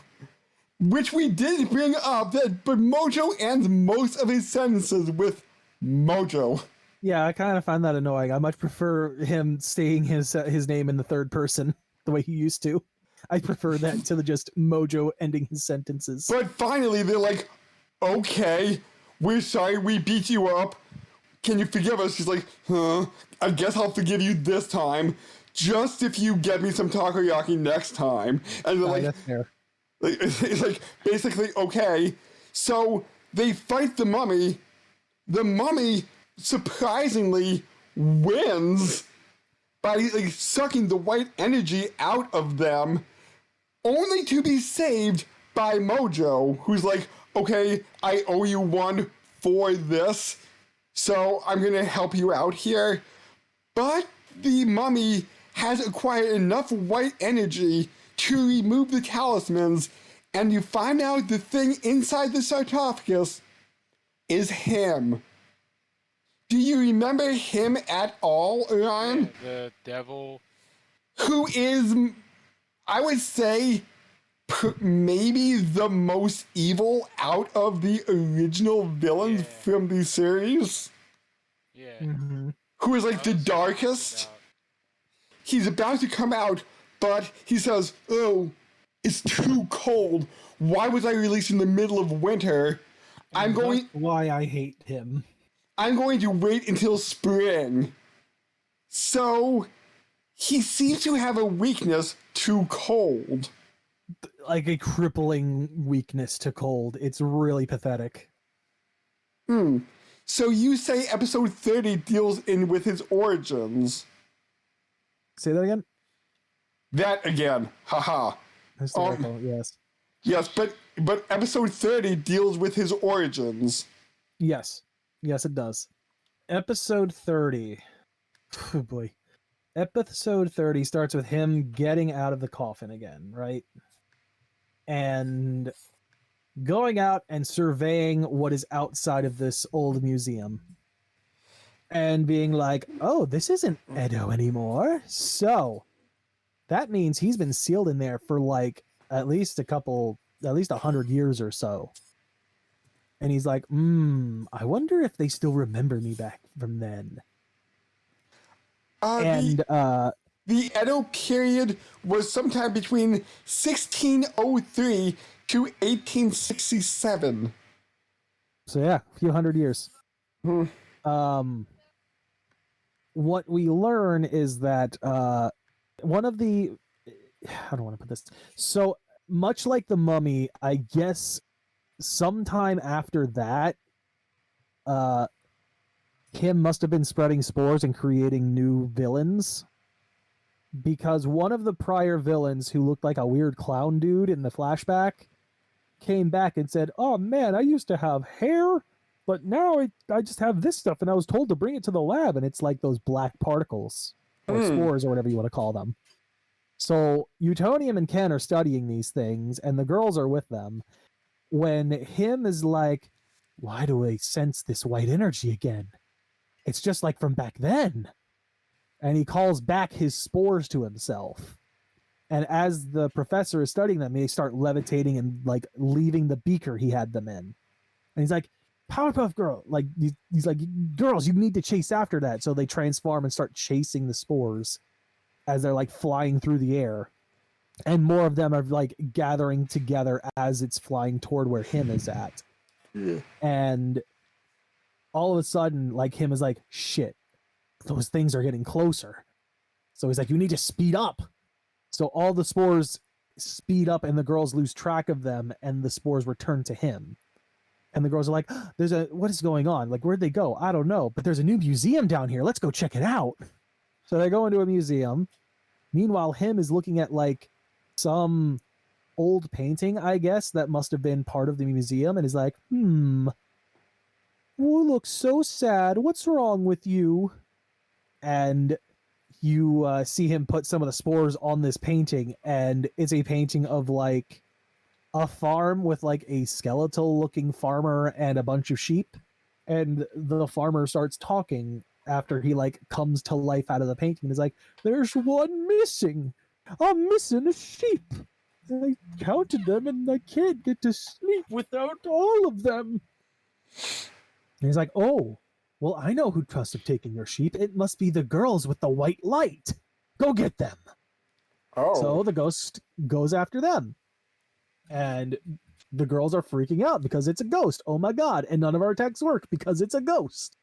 Which we did bring up, but Mojo ends most of his sentences with Mojo. Yeah, I kind of find that annoying. I much prefer him saying his name in the third person the way he used to. I prefer that to just Mojo ending his sentences. But finally, they're like, okay, we're sorry we beat you up. Can you forgive us? She's like, I guess I'll forgive you this time, just if you get me some takoyaki next time. And they're like, that's fair. It's like, basically, okay. So they fight the mummy. The mummy surprisingly wins by sucking the white energy out of them, only to be saved by Mojo, who's like, okay, I owe you one for this, so I'm gonna help you out here. But the mummy has acquired enough white energy to remove the talismans, and you find out the thing inside the sarcophagus is him. Do you remember him at all, Orion? Yeah, the devil. Who is, I would say, maybe the most evil out of the original villains from the series? Yeah. Mm-hmm. Who is like the darkest? he's about to come out, but he says, "Oh, it's too cold. Why was I released in the middle of winter? And that's why I hate him. I'm going to wait until spring." So he seems to have a weakness to cold. Like a crippling weakness to cold. It's really pathetic. So you say episode 30 deals in with his origins. Say that again? That again. Haha. Historical, yes. Yes, but episode 30 deals with his origins. Yes. Yes, it does. Episode 30. Oh boy. Episode 30 starts with him getting out of the coffin again, right? And going out and surveying what is outside of this old museum. And being like, oh, this isn't Edo anymore. So that means he's been sealed in there for like at least 100 years or so. And he's like, I wonder if they still remember me back from then. The Edo period was sometime between 1603 to 1867. So yeah, a few hundred years. What we learn is that one of the, how do I want to put this? So much like the Mummy, I guess sometime after that, Kim must have been spreading spores and creating new villains, because one of the prior villains, who looked like a weird clown dude in the flashback, came back and said, "Oh man, I used to have hair, but now I just have this stuff, and I was told to bring it to the lab," and it's like those black particles or spores or whatever you want to call them. So Utonium and Ken are studying these things, and the girls are with them, when him is like, "Why do I sense this white energy again? It's just like from back then." And he calls back his spores to himself. And as the professor is studying them, they start levitating and like leaving the beaker he had them in. And he's like, "Powerpuff Girl," like he's like, "Girls, you need to chase after that." So they transform and start chasing the spores as they're like flying through the air. And more of them are like gathering together as it's flying toward where him is at. Yeah. And all of a sudden, like, him is like, "Shit, those things are getting closer." So he's like, "You need to speed up." So all the spores speed up and the girls lose track of them, and the spores return to him. And the girls are like, "What is going on? Like, where'd they go? I don't know, but there's a new museum down here. Let's go check it out." So they go into a museum. Meanwhile, him is looking at like some old painting, I guess, that must have been part of the museum, and is like, "You look so sad. What's wrong with you?" And you see him put some of the spores on this painting, and it's a painting of like a farm with like a skeletal looking farmer and a bunch of sheep. And the farmer starts talking after he like comes to life out of the painting, and is like, "There's one missing. I'm missing a sheep. I counted them and I can't get to sleep without all of them." And he's like, "Oh, well, I know who must have taken your sheep. It must be the girls with the white light. Go get them." Oh. So the ghost goes after them. And the girls are freaking out because it's a ghost. Oh my god. And none of our attacks work because it's a ghost.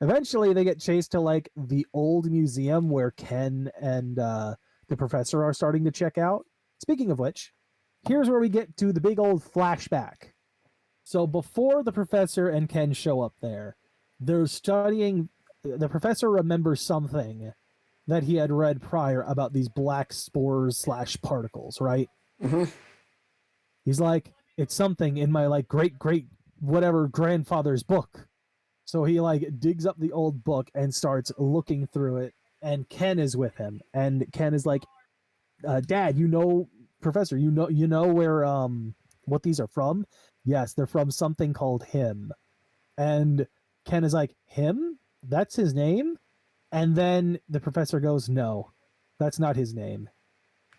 Eventually, they get chased to like the old museum where Ken and the professor are starting to check out. Speaking of which, here's where we get to the big old flashback. So before the professor and Ken show up there, they're studying. The professor remembers something that he had read prior about these black spores / particles, right? Mm-hmm. He's like, "It's something in my like great whatever grandfather's book." So he like digs up the old book and starts looking through it, and Ken is with him. And Ken is like, "Dad, Professor, you know where what these are from?" "Yes, they're from something called him." And Ken is like, "Him? That's his name?" And then the professor goes, "No, that's not his name.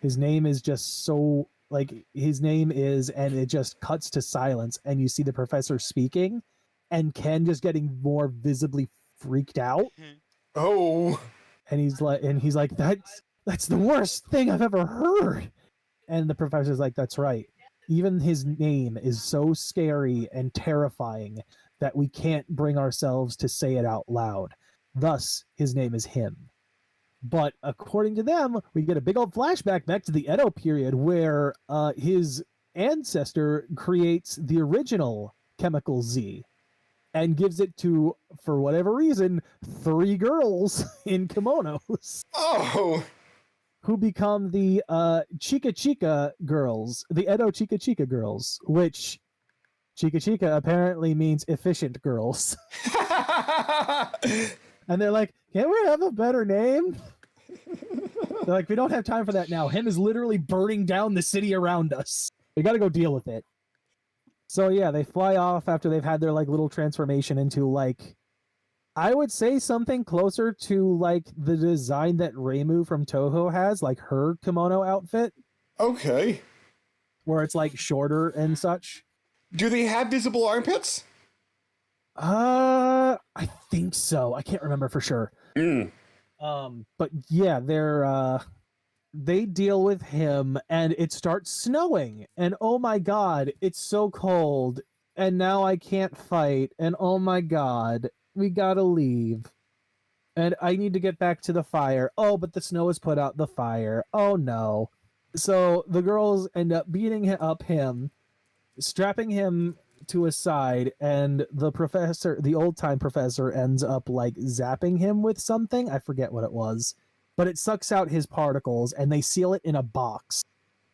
His name is just so like his name is," and it just cuts to silence, and you see the professor speaking, and Ken just getting more visibly freaked out. Oh. And he's like, that's the worst thing I've ever heard. And the professor's like, that's right. Even his name is so scary and terrifying that we can't bring ourselves to say it out loud. Thus, his name is him. But according to them, we get a big old flashback back to the Edo period where his ancestor creates the original chemical Z and gives it to, for whatever reason, 3 girls in kimonos. Oh! Who become the Chika Chika girls, the Edo Chika Chika girls, which Chika Chika apparently means efficient girls. And they're like, can't we have a better name? They're like, we don't have time for that now. Him is literally burning down the city around us. We gotta go deal with it. So yeah, they fly off after they've had their like little transformation into like, I would say something closer to like the design that Reimu from Toho has, like her kimono outfit. Okay. Where it's like shorter and such. Do they have visible armpits? I think so. I can't remember for sure. But yeah, they deal with him and it starts snowing and oh my god, it's so cold and now I can't fight and oh my god, we gotta leave. And I need to get back to the fire. Oh, but the snow has put out the fire. Oh no. So the girls end up beating up him, strapping him to a side, and the old-time professor ends up like zapping him with something. I forget what it was, but it sucks out his particles and they seal it in a box.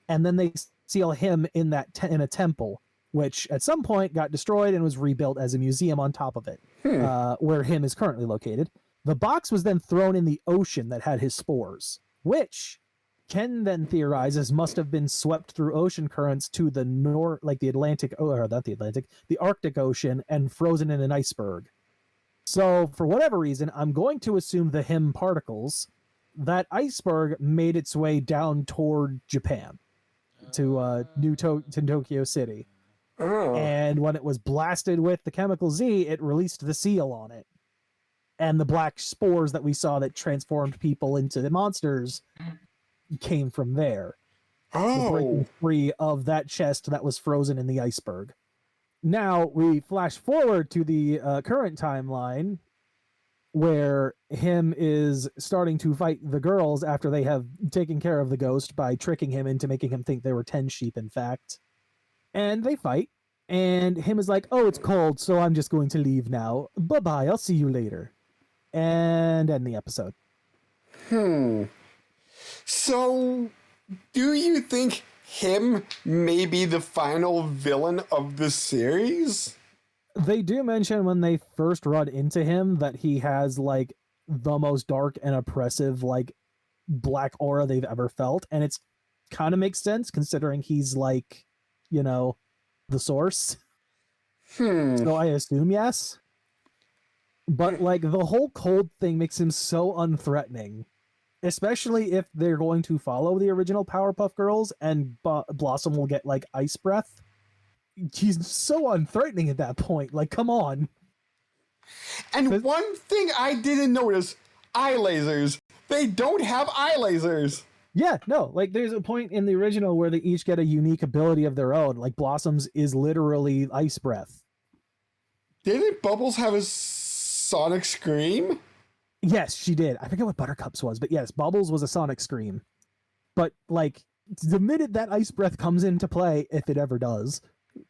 And then they seal him in in a temple, which at some point got destroyed and was rebuilt as a museum on top of it, where him is currently located. The box was then thrown in the ocean that had his spores, which Ken then theorizes must have been swept through ocean currents to the the Arctic Ocean and frozen in an iceberg. So for whatever reason, I'm going to assume the him particles, that iceberg made its way down toward Japan to Tokyo City. Oh. And when it was blasted with the chemical Z, it released the seal on it. And the black spores that we saw that transformed people into the monsters came from there. The breaking free of that chest that was frozen in the iceberg. Now we flash forward to the current timeline where him is starting to fight the girls after they have taken care of the ghost by tricking him into making him think they were 10 sheep, in fact. And they fight, and him is like, oh, it's cold, so I'm just going to leave now. Bye-bye, I'll see you later. And end the episode. So, do you think him may be the final villain of the series? They do mention when they first run into him that he has, like, the most dark and oppressive, like, black aura they've ever felt, and it's kind of makes sense considering he's, like, you know, the source. So I assume yes. But, like, the whole cold thing makes him so unthreatening. Especially if they're going to follow the original Powerpuff Girls and Blossom will get, like, ice breath. He's so unthreatening at that point. Like, come on. And one thing I didn't notice, eye lasers. They don't have eye lasers. Yeah, no, like, there's a point in the original where they each get a unique ability of their own. Like, Blossom's is literally ice breath. Didn't Bubbles have a sonic scream? Yes, she did. I forget what Buttercup's was, but yes, Bubbles was a sonic scream. But, like, the minute that ice breath comes into play, if it ever does,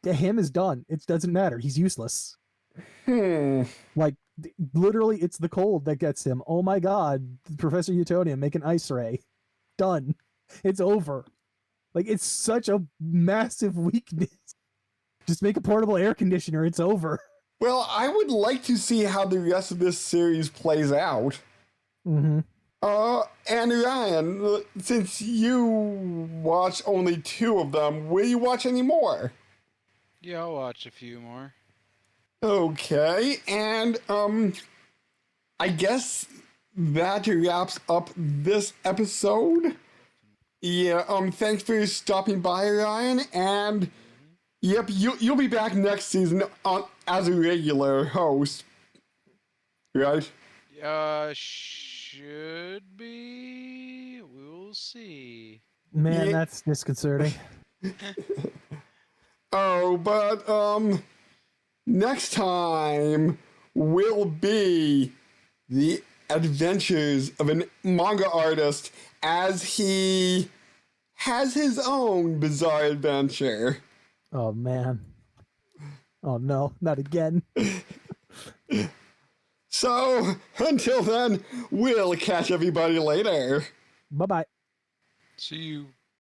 him is done. It doesn't matter. He's useless. Like, literally, it's the cold that gets him. Oh my god, Professor Utonium, make an ice ray. Done. It's over. Like, it's such a massive weakness. Just make a portable air conditioner. It's over. Well, I would like to see how the rest of this series plays out. And Ryan, since you watch only 2 of them, will you watch any more? Yeah, I'll watch a few more. Okay, and I guess that wraps up this episode. Yeah, thanks for stopping by, Ryan, and yep, you'll be back next season as a regular host, right? Should could be. We'll see. Man, Yeah. that's disconcerting. Oh, but next time will be the adventures of a manga artist as he has his own bizarre adventure. Oh man. Oh no, not again. So, until then, we'll catch everybody later. Bye bye. See you.